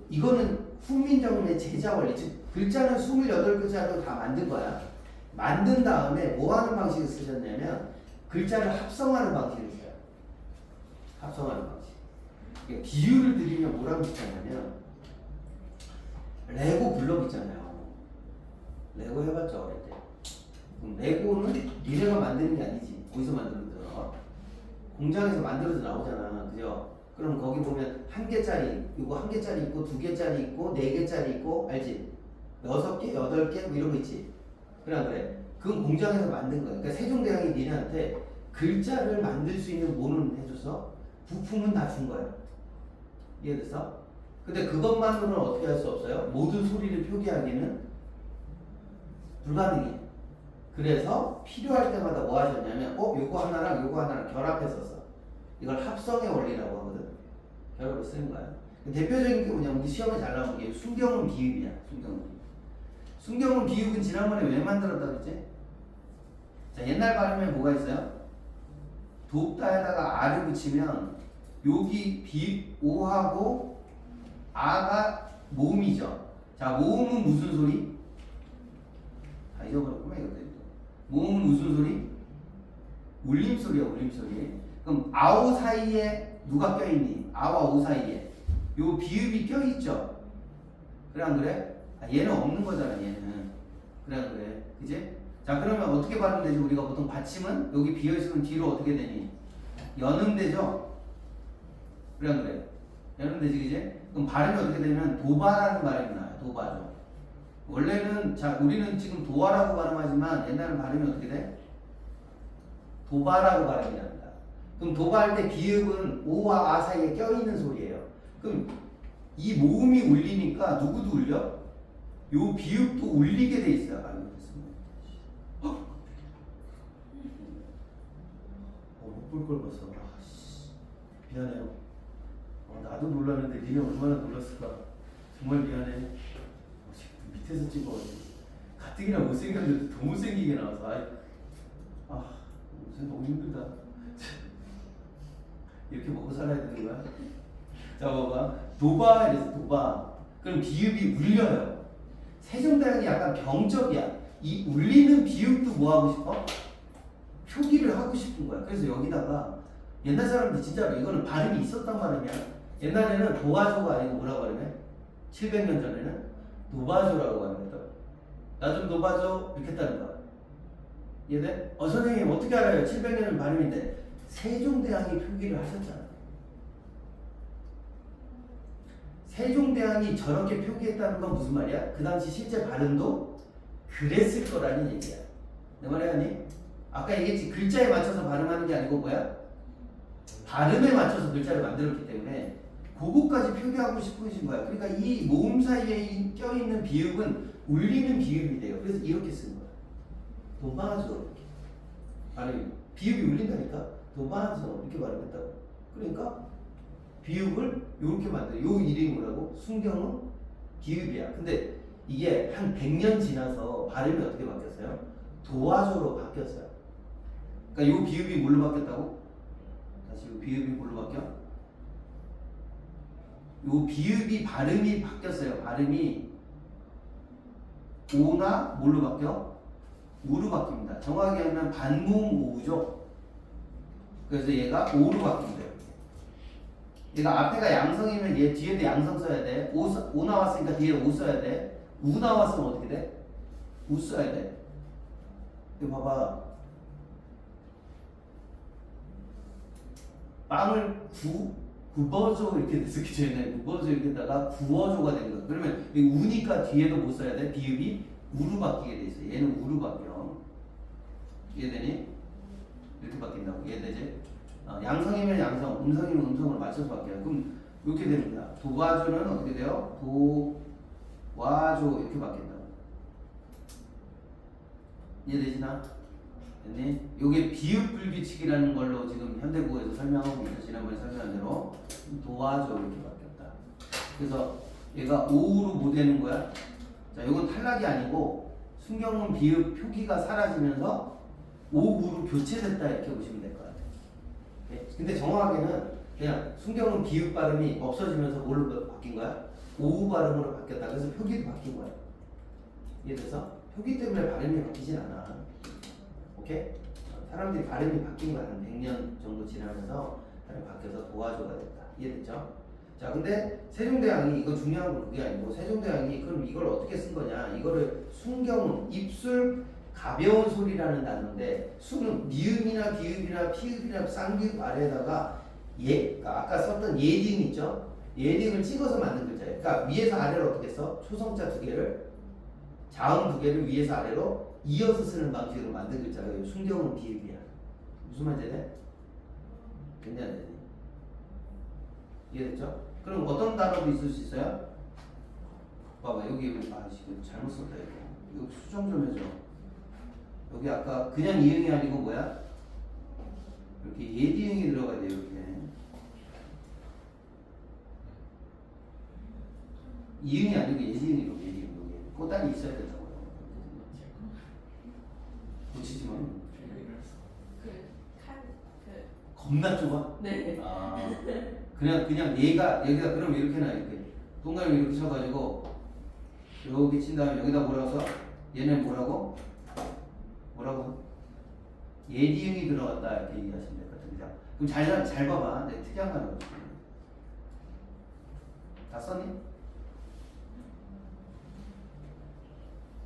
이거는 훈민정음의 제자 원리, 즉 글자는 28글자로 다 만든 거야. 만든 다음에 뭐 하는 방식을 쓰셨냐면 글자를 합성하는 방식을 써요. 합성하는 방식. 그러니까 비유를 드리면 뭐라고 비슷하냐면 레고 블럭 있잖아요. 레고 해봤죠 어릴 때. 그럼 레고는 니네가 만드는 게 아니지. 어디서 만들어져? 공장에서 만들어서 나오잖아. 그죠? 그럼 거기 보면 한 개짜리, 이거 한 개짜리 있고 두 개짜리 있고 네 개짜리 있고 알지? 6개, 8개 뭐 이런 거 있지. 그래 안 그래? 그건 공장에서 만든 거야. 그러니까 세종대왕이 니네한테 글자를 만들 수 있는 뭐는 해줘서 부품은 다 준 거야. 이해됐어? 근데 그것만으로는 어떻게 할 수 없어요? 모든 소리를 표기하기는 불가능해. 그래서 필요할 때마다 뭐 하셨냐면 요거 하나랑 요거 하나랑 결합했었어. 이걸 합성의 원리라고 하거든. 결합을 쓰는 거야. 대표적인 게 뭐냐면 우리 시험에 잘 나오는 게 순경은 비읍이야. 순경은 비읍. 순경은 비읍은 지난번에 왜 만들었다 그랬지? 자, 옛날 발음에 뭐가 있어요? 돕다에다가 아를 붙이면 여기 비 오하고 아가 모음이죠. 자, 모음은 무슨 소리? 다 잊어버렸구나 이것도. 모음은 무슨 소리? 울림소리야, 울림소리. 그럼 아오 사이에 누가 껴있니? 아와 오 사이에 요 비읍이 껴있죠. 그래 안 그래? 얘는 없는 거잖아. 얘는. 그래 안 그래? 그지? 자, 그러면 어떻게 발음되지? 우리가 보통 받침은 여기 비어있으면 뒤로 어떻게 되니? 연음되죠? 그래 안 그래? 연음되지, 그지? 그럼 발음이 어떻게 되냐면 도바라는 발음이 나요. 도바죠. 원래는 자 우리는 지금 도화라고 발음하지만 옛날은 발음이 어떻게 돼? 도바라고 발음이 납니다. 그럼 도바할 때 비읍은 오와 아 사이에 껴있는 소리예요. 그럼 이 모음이 울리니까 누구도 울려? 요 비읍도 울리게 돼 있어요. 못 볼 걸 봤어. 미안해요. 나도 놀랐는데 니네 얼마나 놀랐을까. 정말 미안해. 밑에서 찍어가지고 가뜩이나 못생겼는데 더 못생기게 나와서 너무 힘들다. 이렇게 먹고 살아야 되는 거야? 자, 봐봐. 도바 이래서 도바. 그럼 비읍이 울려요. 세종대왕이 약간 병적이야. 이 울리는 비읍도 뭐 하고 싶어? 표기를 하고 싶은 거야. 그래서 여기다가 옛날 사람들 진짜로 이거는 발음이 있었단 말이야. 옛날에는 도화조가 아니고 뭐라고 하냐면 700년 전에는 노바조라고 하는 거다. 나 좀 노바조 이렇게 했다는 거야. 이해돼? 선생님 어떻게 알아요? 700년은 발음인데 세종대왕이 표기를 하셨잖아. 세종대왕이 저렇게 표기했다는 건 무슨 말이야? 그 당시 실제 발음도 그랬을 거라는 얘기야. 내 말이 아니? 아까 얘기했지. 글자에 맞춰서 발음하는 게 아니고 뭐야? 발음에 맞춰서 글자를 만들었기 때문에 그거까지 표기하고 싶으신 거야. 그러니까 이 모음 사이에 껴있는 비읍은 울리는 비읍이 돼요. 그래서 이렇게 쓴 거야. 도바조 이렇게. 아니 비읍이 울린다니까. 도바조 이렇게 발음했다고. 그러니까 비읍을 이렇게 만들어. 요 이름이 뭐라고? 순경은 비읍이야. 근데 이게 한 100년 지나서 발음이 어떻게 바뀌었어요? 도화조로 바뀌었어요. 그러니까 요 비읍이 뭘로 바뀌었다고? 다시 요 비읍이 뭘로 바뀌어? 요 비읍이 발음이 바뀌었어요. 발음이 오나 뭘로 바뀌어? 우로 바뀝니다. 정확하게 하면 반모음 오우죠. 그래서 얘가 오로 바뀐대요. 얘가 앞에가 양성이면 얘 뒤에도 양성 써야 돼. 오 나왔으니까 뒤에 오 써야 돼. 우 나왔으면 어떻게 돼? 우 써야 돼. 이거 봐봐. 빵을 구버조 이렇게 됐어. 구버조 이렇게 했다가 구워조가 된 거야. 그러면 이 우니까 뒤에도 못 써야 돼. 비읍이 우로 바뀌게 돼 있어. 얘는 우로 바뀌어. 이해되니? 이렇게 바뀐다고. 이해되지? 양성이면 양성, 음성이면 음성으로 맞춰서 바뀌어요. 그럼 이렇게 됩니다. 도와조는 어떻게 돼요? 도와조 이렇게 바뀐다고. 이해되시나? 됐니? 요게 비읍 불규칙이라는 걸로 지금 현대국어에서 설명하고 있죠. 지난번에 설명한 대로 도와조 이렇게 바뀌었다. 그래서 얘가 오로 뭐 되는 거야? 자, 이건 탈락이 아니고 순경문 비읍 표기가 사라지면서 오구로 교체됐다 이렇게 보시면 될 것 같아요. 네? 근데 정확하게는 그냥 순경문 비읍 발음이 없어지면서 뭘로 바뀐 거야? 오우 발음으로 바뀌었다. 그래서 표기도 바뀐 거야. 이해돼서? 표기 때문에 발음이 바뀌진 않아. 오케이? 사람들이 발음이 바뀐 거야. 한 100년 정도 지나면서 발음이 바뀌어서 도화조가 됐다. 이해됐죠? 자, 근데 세종대왕이 이거 중요한 건 그게 아니고 세종대왕이 그럼 이걸 어떻게 쓴 거냐? 이거를 순경은 입술 가벼운 소리라는 단어인데 수는 미음이나 비읍이나 피읍이나 쌍비읍 아래에다가 그러니까 아까 썼던 예딩 있죠? 예딩을 찍어서 만든 글자예요. 그러니까 위에서 아래로 어떻게 써? 초성자 두 개를 자음 두 개를 위에서 아래로 이어서 쓰는 방식으로 만든 글자가 순경은 비읍이야. 무슨 말인지 돼? 굉장히 안 되니? 이해됐죠? 그럼 어떤 단어도 있을 수 있어요? 봐봐 여기 지금 잘못 썼다 이거. 이거 수정 좀 해줘. 여기 아까 그냥 이응이 아니고 뭐야? 이렇게 예디응이 들어가야 돼 이렇게. 이응이 아니고 예디응이고 예디응 여기. 꼬다리 있어야 된다고요. 고치지 마. 겁나 좁아? 네. 아 그냥 얘가 그럼 이렇게 나 이렇게 동그라미 이렇게 쳐가지고 여기 친 다음에 여기다 뭐라고 써? 얘는 뭐라고? 예디응이 들어갔다 이렇게 얘기하시면 될 것 같은데 그럼 잘 봐봐. 내가 특이한 거 하나 볼게. 다 썼니?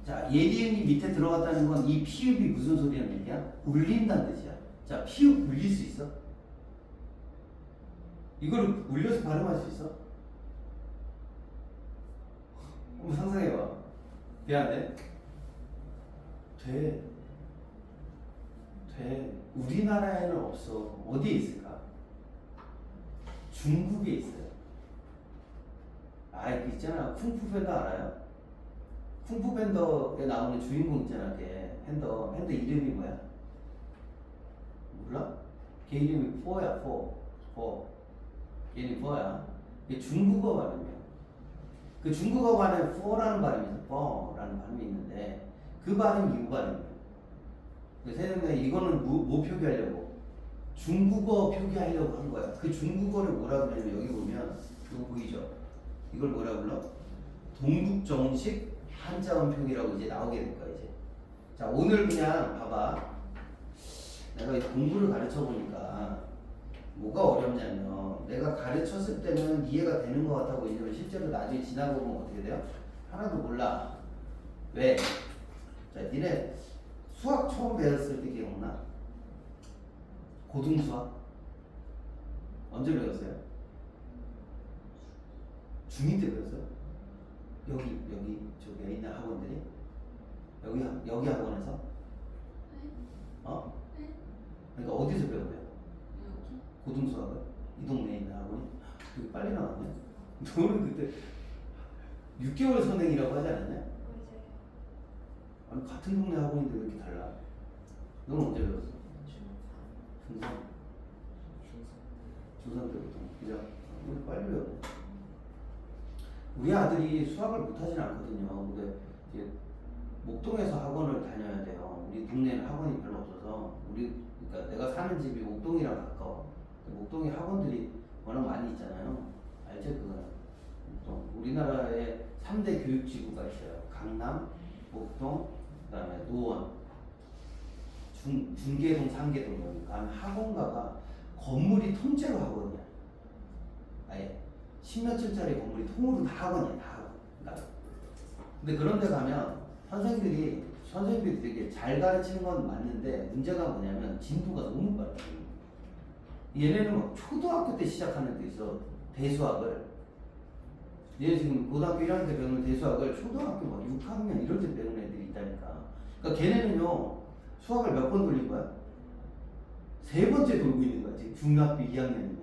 자, 예디응이 밑에 들어갔다는 건 이 피읍이 무슨 소리라는 얘기야? 울린다는 뜻이야. 자, 피읍 울릴 수 있어? 이거를 울려서 발음할 수 있어? 한번 상상해봐. 돼, 안 돼? 돼. 우리나라에는 없어. 어디에 있을까? 중국에 있어요. 그 있잖아. 쿵푸팬더 알아요? 쿵푸팬더에 나오는 주인공 있잖아. 걔 팬더 이름이 뭐야? 몰라? 걔 이름이 포야. 걔 이름이 포야. 이게 중국어 발음이야. 그 중국어 발음에 포라는 발음이 있어. 포라는 발음이 있는데 그 발음이 이 발음이야. 그래서 이거는 뭐 표기하려고? 중국어 표기하려고 한 거야. 그 중국어를 뭐라 그러냐면 여기 보면 이거 보이죠? 이걸 뭐라 불러? 동국정식 한자음 표기라고 이제 나오게 될 거야 이제. 자 오늘 그냥 봐봐. 내가 이 공부를 가르쳐 보니까 뭐가 어렵냐면 내가 가르쳤을 때는 이해가 되는 것 같아 보이지만 실제로 나중에 지나고 보면 어떻게 돼요? 하나도 몰라. 왜? 자 니네 수학 처음 배웠을 때 기억나? 고등수학? 언제 배웠어요? 중2 때 배웠어요? 여기 저기 있는 학원들이? 여기 학원에서? 어? 그러니까 어디서 배워요? 고등수학을? 이 동네에 있는 학원이? 되게 빨리 나왔네? 너는 그때 6개월 선행이라고 하지 않았냐? 아니 같은 동네 학원인데 왜 이렇게 달라? 너는 언제 배웠어? 중3? 중3 때부터 그죠? 우리 빨리 배웠네. 우리 아들이 수학을 못하진 않거든요. 근데 이제 목동에서 학원을 다녀야 돼요. 우리 동네는 학원이 별로 없어서 그러니까 내가 사는 집이 목동이랑 가까워. 목동에 학원들이 워낙 많이 있잖아요. 알죠 그거는? 목동. 우리나라에 3대 교육지구가 있어요. 강남, 목동, 그다음에 노원, 중계동, 상계동. 그러니까 학원가가 건물이 통째로 학원이야. 아예 10몇 층짜리 건물이 통으로 다 학원이야. 다 학원. 그러니까 근데 그런 데 가면 선생님들이 되게 잘 가르치는 건 맞는데 문제가 뭐냐면 진도가 너무 빨라. 얘네는 막 초등학교 때 시작하는 데 있어. 대수학을. 얘 지금 고등학교 1학년 때 배우는 대수학을 초등학교 막 6학년 이럴 때 배우는 애들이 있다니까. 그러니까 걔네는요 수학을 몇 번 돌린 거야? 3번째 돌고 있는 거야. 지금 중학교 2학년이면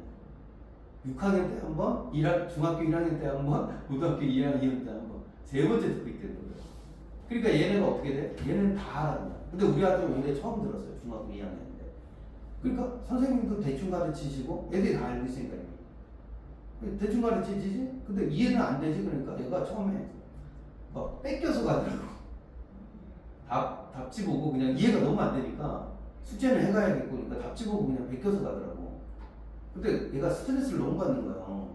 6학년 때 한 번, 중학교 1학년 때 한 번, 고등학교 2학년 때 한 번, 3번째 듣고 있다는 거야. 그러니까 얘네가 어떻게 돼? 얘는 다 알아. 근데 우리 아들 올해 처음 들었어요. 중학교 2학년 때. 그러니까 선생님도 대충 가르치시고 애들이 다 알고 있으니까 대충 가르치지. 근데 이해는 안 되지. 그러니까 얘가 처음에 막 뺏겨서 가더라고. 답지 보고 그냥 이해가 너무 안 되니까 숙제는 해가야겠고 그러니까 답지 보고 그냥 베껴서 가더라고. 근데 얘가 스트레스를 너무 받는 거야.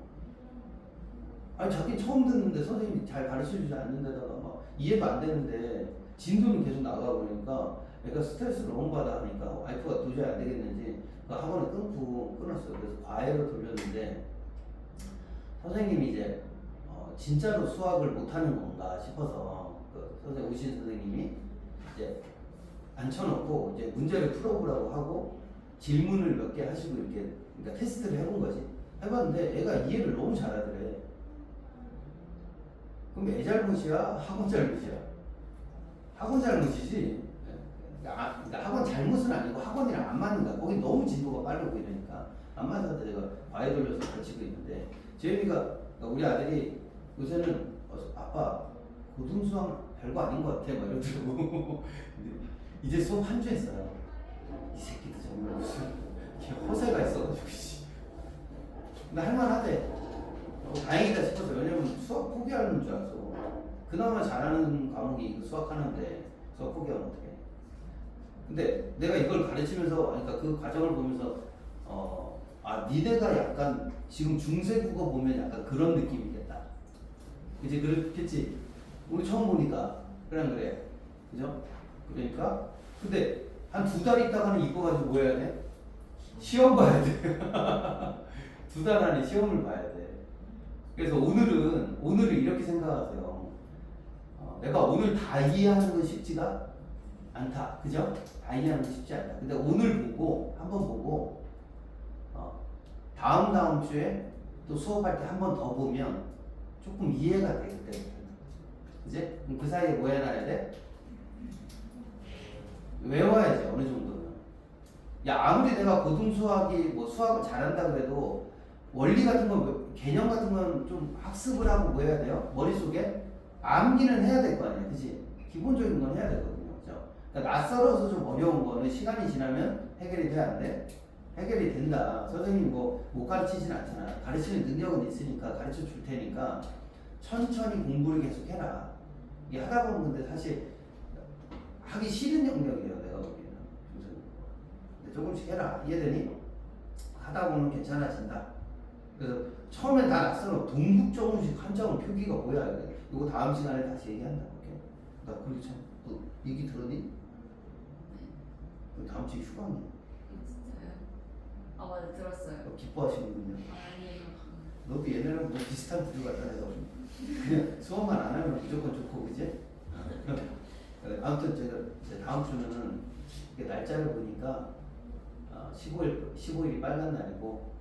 아니 자기 처음 듣는데 선생님이 잘 가르쳐주지 않는 데다가 막 이해도 안 되는데 진도는 계속 나가고 그러니까 얘가 스트레스를 너무 받아 하니까 와이프가 도저히 안 되겠는지 그 학원을 끊었어요. 그래서 과외로 돌렸는데 선생님이 이제 진짜로 수학을 못하는 건가 싶어서 그 선생님 오신 선생님이 이제 앉혀놓고 이제 문제를 풀어보라고 하고 질문을 몇 개 하시고 이렇게 그러니까 테스트를 해본 거지. 해봤는데 애가 이해를 너무 잘하더래. 그럼 애 잘못이야? 학원 잘못이야? 학원 잘못이지. 그러니까 학원 잘못은 아니고 학원이랑 안 맞는 거야. 거기 너무 진도가 빠르고 이러니까 안 맞아서 제가 과외 돌려서 가르치고 있는데 재현이가 그러니까 우리 아들이 요새는 아빠 고등수학 별거 아닌 것 같아 막 이러더라고. 이제 수업 한 주 했어요. 이 새끼도 정말 무슨 허세가 있어가지고 근데 할만하대. 다행이다 싶었어요. 왜냐면 수학 포기하는 줄 알았어. 그나마 잘하는 과목이 수학하는데 수학 포기하면 어떡해. 근데 내가 이걸 가르치면서 그러니까 그 과정을 보면서 니네가 약간 지금 중세국어 보면 약간 그런 느낌이겠다. 그치? 그렇겠지? 우리 처음 보니까 그래 그죠? 그러니까 근데 한 2달 있다가는 이거 가지고 뭐 해야 돼? 시험 봐야 돼. 2달 안에 시험을 봐야 돼. 그래서 오늘을 이렇게 생각하세요. 내가 오늘 다 이해하는 건 쉽지가 않다. 그죠? 다 이해하는 건 쉽지 않다. 근데 오늘 보고 한번 보고 다음 주에 또 수업할 때 한 번 더 보면 조금 이해가 돼. 그때. 그지? 그럼 그 사이에 뭐 해놔야 돼? 외워야지 어느 정도는. 야 아무리 내가 고등수학이 뭐 수학을 잘한다 그래도 원리 같은 거 개념 같은 건 좀 학습을 하고 뭐 해야 돼요? 머릿속에 암기는 해야 될 거 아니야. 그치? 기본적인 건 해야 되거든요. 그죠? 그러니까 낯설어서 좀 어려운 거는 시간이 지나면 해결이 돼 안 돼? 해결이 된다. 선생님이 뭐 못 가르치진 않잖아. 가르치는 능력은 있으니까 가르쳐 줄 테니까 천천히 공부를 계속 해라. 이게 하다 보면 근데 사실 하기 싫은 영역이에요. 내가 보기에는. 근데 조금씩 해라. 이해되니? 하다 보면 괜찮아진다. 그래서 처음엔 다 낯설어. 동북정식 한자어 표기가 뭐야? 이거 다음 시간에 다시 얘기한다. 오케이? 나 그리고 참, 너 얘기 들었니? 다음 주에 휴가니? 진짜요? 아 맞아 들었어요. 기뻐하시는군요. 아니에요. 너도 얘네랑 뭐 비슷한 부류 같다 해서 그냥 수업만 안 하면 무조건 좋고 그지? 아무튼 제가 이제 다음 주는 날짜를 보니까 15일이 빨간 날이고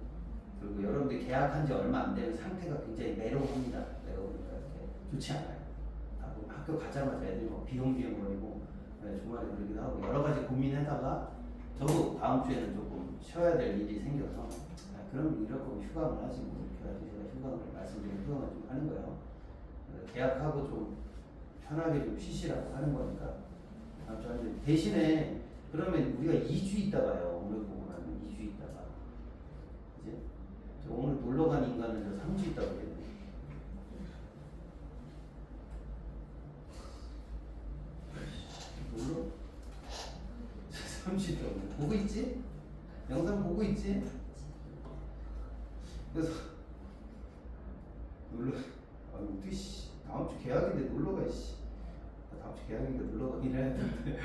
그리고 여러분들 계약한 지 얼마 안 되는 상태가 굉장히 매로합니다. 내가 보니까 이렇게 좋지 않아요. 학교 가자마자 애들이 막 비용거리고 주말에 그러기도 하고 여러 가지 고민하다가 저도 다음 주에는 조금 쉬어야 될 일이 생겨서 그럼 이럴 거면 휴강을 하지 뭐 이렇게 해가지고 제가 휴강을 말씀드리면 휴강을 좀 하는 거예요. 계약하고 좀 편하게 좀 쉬시라고 하는 거니까 다음 주에 대신에 그러면 우리가 2주 있다가요. 오늘 보고 나면 2주 있다가 이제 저 오늘 놀러 간 인간은 저 3주 있다가 그랬네. 놀러? 3주 있다가 보고 있지? 영상 보고 있지? 그래서 놀러 어떻게 다음 주 계약인데 놀러 가 다음 주 계약인데 놀러 가긴 해야 되는데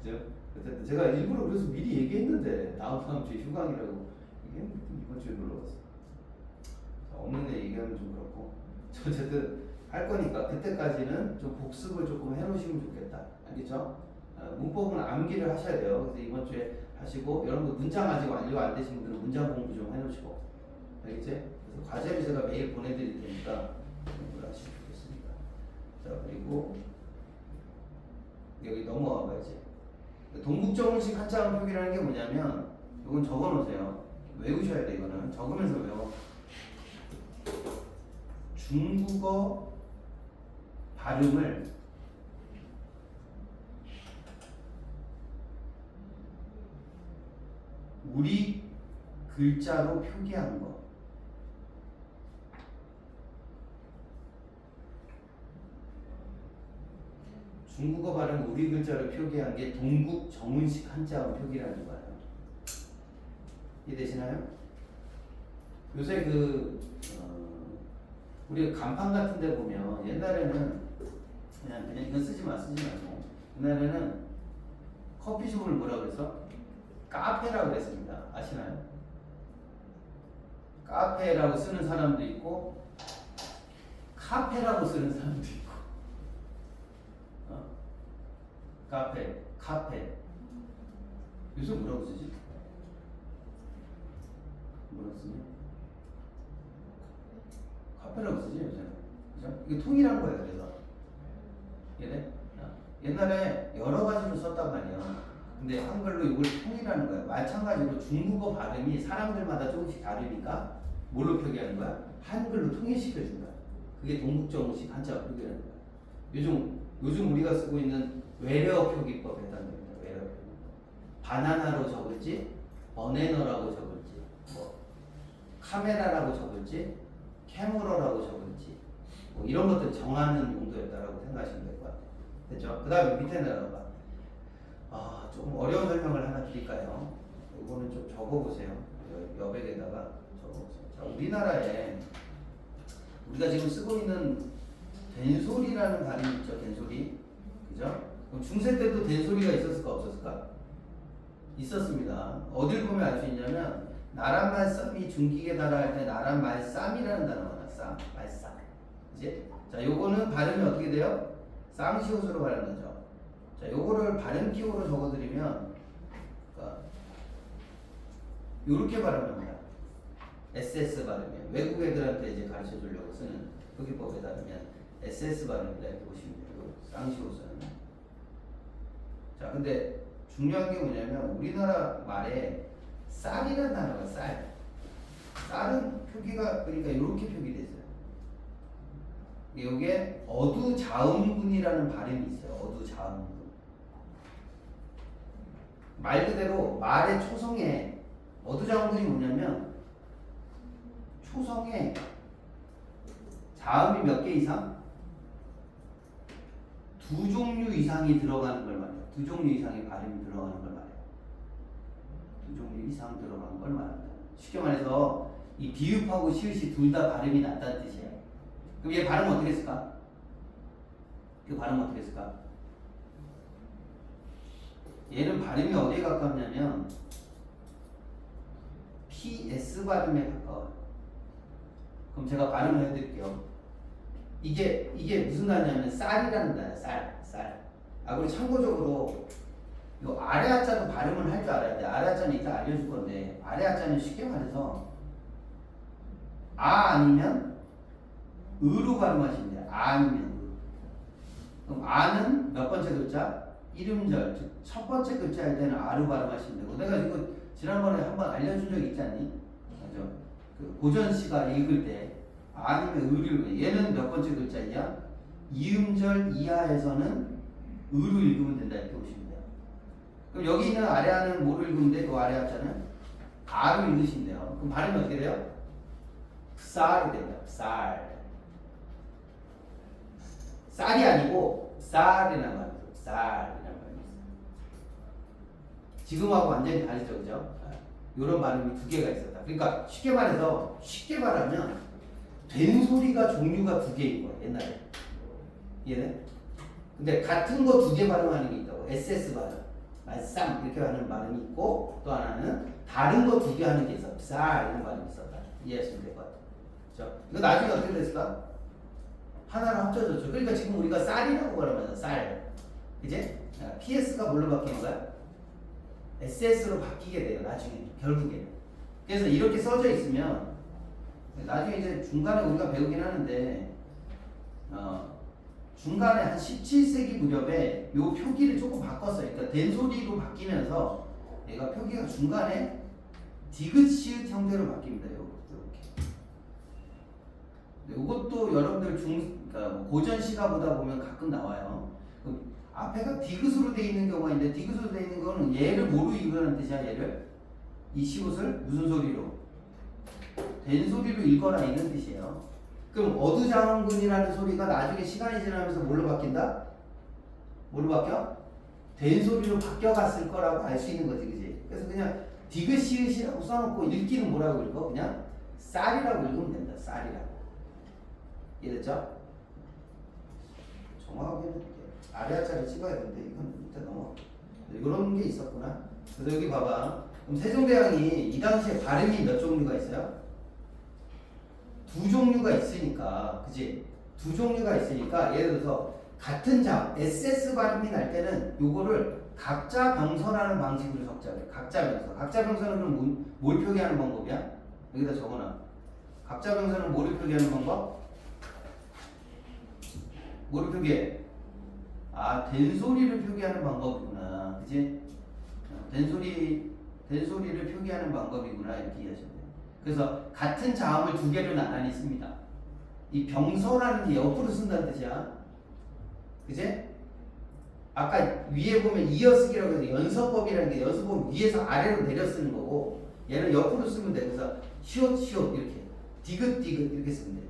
그죠? 제가 일부러 그래서 미리 얘기했는데 다음 주에 휴강이라고 얘기했는데 이번 주에 놀러 갔어. 없는 애 얘기하면 좀 그렇고 어쨌든 할 거니까 그때까지는 좀 복습을 조금 해놓으시면 좋겠다. 알겠죠? 문법은 암기를 하셔야 돼요. 그래서 이번 주에 하시고 여러분들 문장 아직 완료 안 되신 분들은 문장 공부 좀 해놓으시고 알겠지? 그래서 과제를 제가 매일 보내드릴 테니까 공부를 하시면 좋겠습니다. 자 그리고 여기 넘어가 봐야지. 동북정식 한자음 표기라는 게 뭐냐면 이건 적어놓으세요. 외우셔야 돼. 이거는 적으면서 외워. 중국어 발음을 우리 글자로 표기하는 거. 중국어 발음 우리 글자로 표기한 게 동국 정운식 한자어 표기라는 거예요. 이해되시나요? 요새 우리 간판 같은 데 보면 옛날에는 그냥 이건 쓰지 말고 옛날에는 커피숍을 뭐라 그래서 카페라고 그랬습니다. 아시나요? 카페라고 쓰는 사람도 있고 카페라고 쓰는 사람도 있고 카페 요즘 뭐라고 쓰지? 뭐라고 쓰냐? 카페라고 쓰지 요새. 그죠? 이게 통일한 거예요. 그래서 얘네 옛날에 여러 가지로 썼단 말이에요. 근데 한글로 이걸 통일하는 거야. 마찬가지로 중국어 발음이 사람들마다 조금씩 다르니까 뭘로 표기하는 거야? 한글로 통일시켜준 거야. 그게 동국정식 한자어 표기라는 거야. 요즘 우리가 쓰고 있는 외래어 표기법에 해당됩니다. 외래어 표기법. 바나나로 적을지, 버네너라고 적을지, 뭐 카메라라고 적을지, 캐머러라고 적을지, 뭐 이런 것들 정하는 용도였다라고 생각하시면 될 것 같아요. 됐죠? 그 다음에 밑에 내려가. 조금 어려운 설명을 하나 드릴까요? 이거는 좀 적어보세요. 여백에다가 적어보세요. 자, 우리나라에 우리가 지금 쓰고 있는 된소리라는 발음이 있죠. 된소리. 그죠? 그럼 중세 때도 된소리가 있었을까 없었을까? 있었습니다. 어딜 보면 알 수 있냐면 나란 말싸미 중기계 달할 때 나란 말쌈이라는 단어가 나왔어. 말쌈. 이제 자, 요거는 발음이 어떻게 돼요? 쌍시옷으로 발음하죠. 자, 요거를 발음 기호로 적어드리면 요렇게 발음합니다. SS 발음이에요. 외국 애들한테 이제 가르쳐 주려고 쓰는 표기법에 따르면 SS 발음이다 이렇게 보시면 돼요. 쌍시옷은. 자, 근데 중요한 게 뭐냐면 우리나라 말에 쌀이라는 단어가 쌀. 쌀은 표기가 그러니까 이렇게 표기돼 있어요. 이게 어두자음군이라는 발음이 있어요. 어두자음군. 말 그대로 말의 초성에 어두자음군이 뭐냐면 초성에 자음이 몇 개 이상? 두 종류 이상이 들어가는 걸 말해요. 두 종류 이상의 발음이 들어가는 걸 말해요. 두 종류 이상 들어가는 걸 말합니다. 쉽게 말해서 이 비읍하고 시읒이 둘 다 발음이 낮다는 뜻이에요. 그럼 얘 발음 어떻게 했을까? 그 발음 어떻게 했을까? 얘는 발음이 어디에 가깝냐면 PS 발음에 가까워요. 그럼 제가 발음을 해드릴게요. 이게 무슨 단어냐면 쌀이라는 단어야. 쌀. 그리고 참고적으로 이 아래 하자도 발음을 할 줄 알아야 돼. 아래 하자는 이따 알려줄 건데 아래 하자는 쉽게 말해서 아니면 으로 발음하시면 돼요. 아니면 으. 그럼 아는 몇 번째 글자? 이름절, 즉 첫 번째 글자일 때는 아로 발음하시면 되고 내가 이거 지난번에 한번 알려준 적 있지 않니? 맞죠? 그 고전 씨가 읽을 때 아니면 으를 얘는 몇 번째 글자이냐? 이음절 이하에서는 으로 읽으면 된다 이렇게 보시면 돼요. 그럼 여기 있는 아래 하는 뭐로 읽으면 돼? 그 아래 하자는 아로 읽으시면 돼요. 그럼 발음이 어떻게 돼요? 쌀이 됩니다. 쌀이 아니고 쌀이라는 말이에요. 쌀이라는 말이 있어요. 지금하고 완전히 다르죠, 그죠? 이런 발음이 두 개가 있었다. 그러니까 쉽게 말하면 된 소리가 종류가 두 개인 거야 옛날에. 이해돼? 근데 같은 거 두 개 발음하는 게 있다고. SS 발음, 말쌈 이렇게 하는 발음이 있고 또 하나는 다른 거 두 개 하는 게 있어. 쌀 이런 발음이 있었다. 이해하시면 될 것 같아요. 그렇죠? 이거 나중에 어떻게 됐을까? 하나로 합쳐졌죠. 그러니까 지금 우리가 쌀이라고 발음하잖아. 쌀. 이제 PS가 뭘로 바뀌는 거야? SS로 바뀌게 돼요. 나중에 결국에. 그래서 이렇게 써져 있으면 나중에 이제 중간에 우리가 배우긴 하는데 중간에 한 17세기 무렵에 요 표기를 조금 바꿨어요. 그러니까 된소리로 바뀌면서 얘가 표기가 중간에 디귿시읒 형태로 바뀝니다. 이렇게. 이것도 여러분들 그러니까 고전 시가 보다 보면 가끔 나와요. 앞에가 디귿으로 되어 있는 경우가 있는데 디귿으로 되어 있는 거는 얘를 뭐로 읽으라는 뜻이야. 얘를 이 시옷을 무슨 소리로? 된소리로 읽어라 이런 뜻이에요. 그럼 어두장군이라는 소리가 나중에 시간이 지나면서 뭘로 바뀐다? 뭐로 바뀌어? 된 소리로 바뀌어갔을 거라고 알 수 있는 거지, 그지? 그래서 그냥 디귿시읒이라고 써놓고 읽기는 뭐라고 읽어? 그냥 쌀이라고 읽으면 된다. 쌀이라고. 이해됐죠? 정확하게 아래 하자를 찍어야 되는데 이건 일단 넘어. 이런 게 있었구나. 그래서 여기 봐봐. 그럼 세종대왕이 이 당시에 발음이 몇 종류가 있어요? 두 종류가 있으니까, 그지? 두 종류가 있으니까 예를 들어서 같은 자음, SS 발음이 날 때는 요거를 각자 병선하는 방식으로 적자 그래. 각자 병선. 각자 병선은 그럼 뭘 표기하는 방법이야? 여기다 적어놔. 각자 병선은 뭐를 표기하는 방법? 뭐를 표기해? 아, 된소리를 표기하는 방법이구나. 그지? 된소리를 표기하는 방법이구나. 이렇게 이해하시면 돼요. 그래서 같은 자음을 두 개로 나란히 씁니다. 이 병선하는 게 옆으로 쓴다는 뜻이야. 그지? 아까 위에 보면 이어쓰기라고 해서 연서법이라는 게 연서법 위에서 아래로 내려 쓰는 거고 얘는 옆으로 쓰면 돼. 그래서 시옷 시옷 이렇게 디귿디귿 이렇게 쓰면 돼.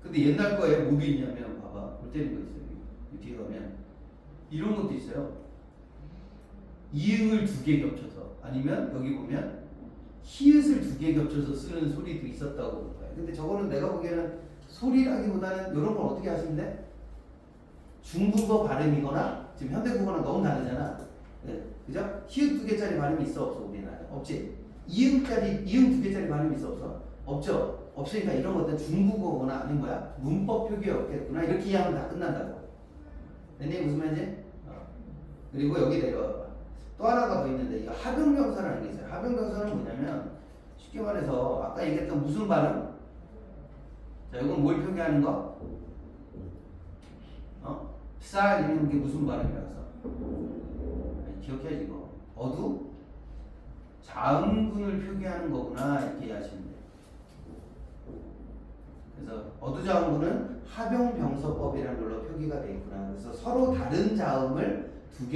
근데 옛날 거에 뭐도 있냐면 봐봐. 볼 때는 거 있어요. 이 뒤에 가면 이런 것도 있어요. 이응을 두 개 겹쳐서 아니면 여기 보면 히읗을 두 개 겹쳐서 쓰는 소리도 있었다고 볼 거야. 근데 저거는 내가 보기에는 소리라기보다는 이런 걸 어떻게 하시면 돼? 중국어 발음이거나 지금 현대국어랑 너무 다르잖아. 네. 그죠? 히읗 두 개짜리 발음이 있어 없어 우리나라에? 없지. 이응 두 개짜리 발음이 있어 없어? 없죠. 없으니까 이런 것들은 중국어거나 아닌 거야. 문법 표기에 없겠구나. 이렇게 이해하면 다 끝난다고. 내 얘기 무슨 말인지? 그리고 여기 내려와봐. 또 하나가 더 있는데 이 합용병사라는 게 있어요. 합용병사는 뭐냐면 쉽게 말해서 아까 얘기했던 무슨 발음? 자, 이건 뭘 표기하는 거? 쌀 이런 게 무슨 발음이라서? 기억해야지 이거. 어두? 자음군을 표기하는 거구나 이렇게 이해하시면 돼요. 그래서 어두자음군은 합용병서법이라는 걸로 표기가 되어 있구나. 그래서 서로 다른 자음을 두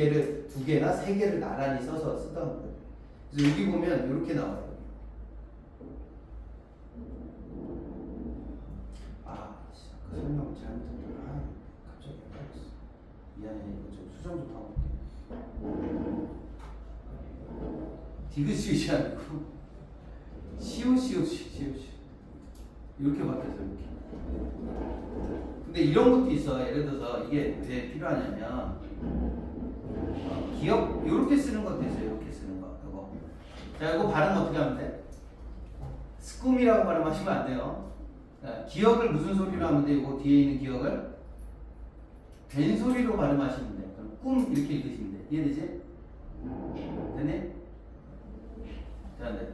개나 세 개를 나란히 써서 쓰던 거예요. 그래서 여기 보면 이렇게 나와요. 그 설명을 잘못했구나. 갑자기 헷갈렸어. 미안해. 이거 좀 수정 좀 하고 올게. 디귿시읒이 아니고 시읒 이렇게 바뀌었어. 이렇게. 근데 이런 것도 있어. 예를 들어서 이게 왜 필요하냐면 기억 이렇게 쓰는 것도 있어요. 이렇게 쓰는 거. 이거. 자, 이거 발음 어떻게 하면 돼? 스꿈이라고 발음하시면 안 돼요. 자, 기억을 무슨 소리로 하면 돼? 이거 뒤에 있는 기억을 된 소리로 발음하시면 돼. 그럼 꿈 이렇게 읽으시면 돼. 이해되지? 되네? 자, 네.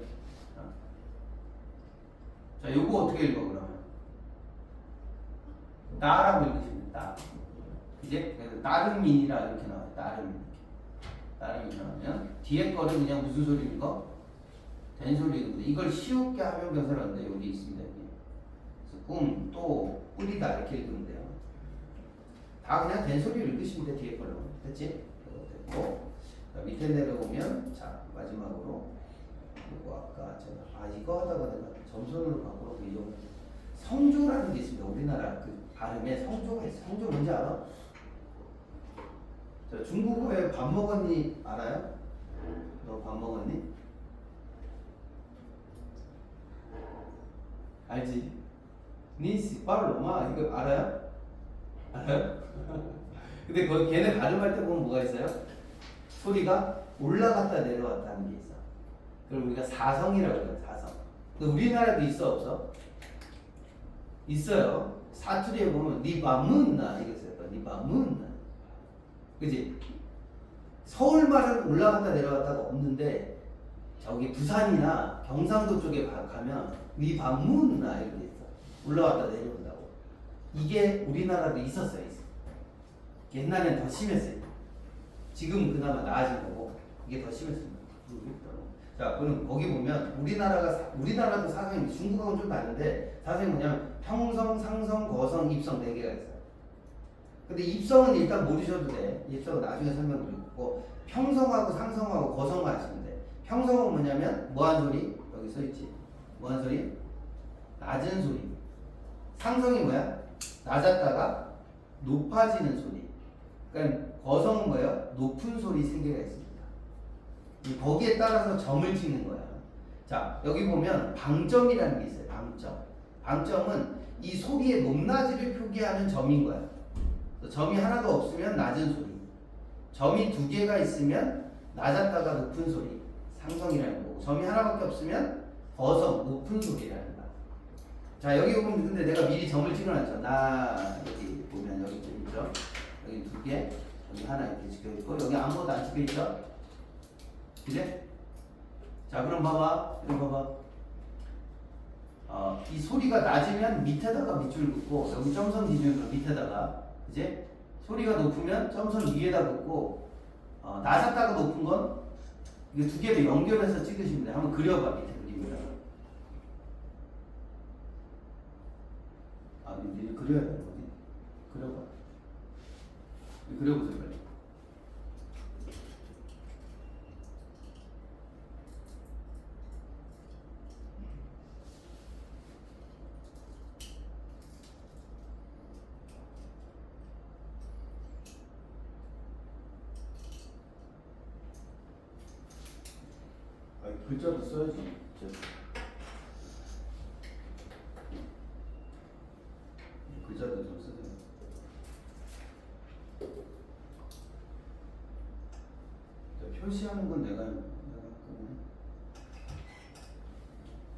자, 요거 어떻게 읽어 그러면? 따라고 읽으시면 돼. 따. 이제 그래서 따름인이라 이렇게 나와요. 따름인 나오면 뒤에 거는 그냥 무슨 소리 읽어? 된 소리 읽는데 이걸 쉬우게 하면 병사라는데 여기 있습니다. 여기. 그래서 꿈, 또, 뿌리다 이렇게 읽으면 돼요. 다 그냥 된 소리 읽으시면 돼. 뒤에 걸로. 됐지? 됐고. 자, 밑에 내려오면 자 마지막으로 이거 아까 제가 이거 하다가 내가 점선으로 바꾸라고 이용 성조라는 게 있습니다. 우리나라 그 발음에 성조가 있어. 성조 뭔지 알아? 자, 중국어에 밥 먹었니 알아요? 너 밥 먹었니? 알지? 니시 빠르로마 이거 알아요? 알아요? 근데 그 걔네 발음할 때 보면 뭐가 있어요? 소리가 올라갔다 내려왔다 하는 게 있어. 그걸 우리가 사성이라고 해요. 사성. 근데 우리나라도 있어 없어? 있어요. 사투리에 보면 니바문나 이게 있어요. 니바문나. 그지? 서울 말은 올라갔다 내려갔다가 없는데 저기 부산이나 경상도 쪽에 가면 니바문나 이렇게 있어. 올라갔다 내려온다고. 이게 우리나라도 있었어요. 옛날엔 더 심했어요. 지금 그나마 나아진 거고 이게 더 심했습니다. 자, 그럼 거기 보면 우리나라도 사성이 중국하고는 좀 다른데 사성이 뭐냐면 평성, 상성, 거성, 입성 4개가 있어요. 근데 입성은 일단 모르셔도 돼. 입성은 나중에 설명드리고 평성하고 상성하고 거성만 하시면 돼. 평성은 뭐냐면 뭐한 소리? 여기 써있지. 뭐한 소리? 낮은 소리. 상성이 뭐야? 낮았다가 높아지는 소리. 그러니까 거성은 뭐예요? 높은 소리 세 개가 있습니다. 거기에 따라서 점을 찍는 거야. 자, 여기 보면 방점이라는 게 있어요. 방점. 방점은 이 소리의 높낮이를 표기하는 점인 거야. 점이 하나도 없으면 낮은 소리. 점이 두 개가 있으면 낮았다가 높은 소리. 상성이라는 거고. 점이 하나밖에 없으면 거성, 높은 소리라는 거야. 자, 여기 보면 근데 내가 미리 점을 찍어놨죠. 나 여기 보면 여기 좀 있죠. 여기 두 개, 여기 하나 이렇게 찍혀있고 여기 아무것도 안 찍혀있죠. 그래? 자, 그럼 봐봐. 이거 봐봐. 이 소리가 낮으면 밑에다가 밑줄 긋고 여기 점선 기준으로 밑에다가, 그지? 소리가 높으면 점선 위에다 긋고 낮았다가 높은 건 이게 두 개를 연결해서 찍으시면 돼. 한번 그려봐. 밑에 그림에다가. 이제 그려야 돼. 어디? 그려봐. 그려보세요. 빨리. 글자도 써야지. 글자도 좀 쓰세요. 자, 표시하는 건 내가 할거네.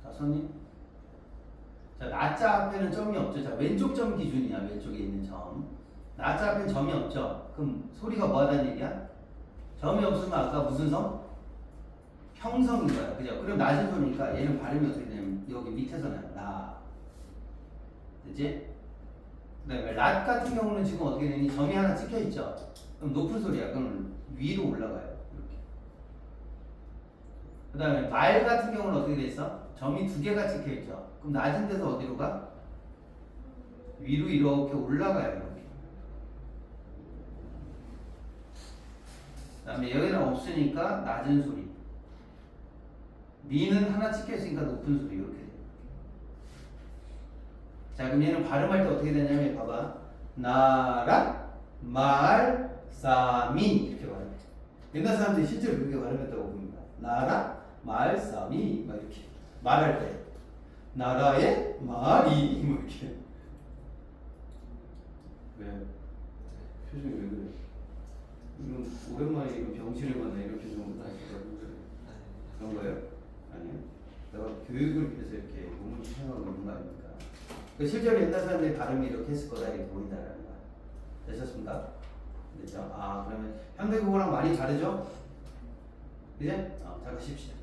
자, 선님. 자, 나자 앞에는 점이 없죠. 자, 왼쪽 점 기준이야. 왼쪽에 있는 점. 나자 앞에는 점이 없죠. 그럼 소리가 뭐하다는 얘기야? 점이 없으면 아까 무슨 성? 평성인 거야. 그죠? 그럼 낮은 소리니까 얘는 발음이 어떻게 되냐면 여기 밑에서 나요. 나. 됐지? 그 다음에 랏 같은 경우는 지금 어떻게 되니? 점이 하나 찍혀 있죠? 그럼 높은 소리야. 그럼 위로 올라가요. 이렇게. 그 다음에 말 같은 경우는 어떻게 돼 있어? 점이 두 개가 찍혀 있죠? 그럼 낮은 데서 어디로 가? 위로 이렇게 올라가요. 이렇게. 그 다음에 여기는 없으니까 낮은 소리. 미는 하나 찍혀 있으니까 높은 소리. 이렇게. 자, 그럼 얘는 발음할 때 어떻게 되냐면 봐봐. 나라 말 사민 이렇게 발음해. 옛날 사람들이 실제로 그렇게 발음했다고 봅니다. 나라 말 사미 막 이렇게 말할 때 나라의 말이 뭐 이렇게. 왜? 표정이 왜 그래? 이건 오랜만에 이거 병실을 만나 이렇게 좀 그런 거예요? 아니요. 내가 교육을 위해서 이렇게 몸을 사용하고 있는 거 아닙니까? 실제로 옛날 사람들이 발음이 이렇게 했을 거다 이렇게 보인다라는 거야. 되셨습니까? 됐죠? 그러면 현대국어랑 많이 다르죠? 이제 잘 가십시다.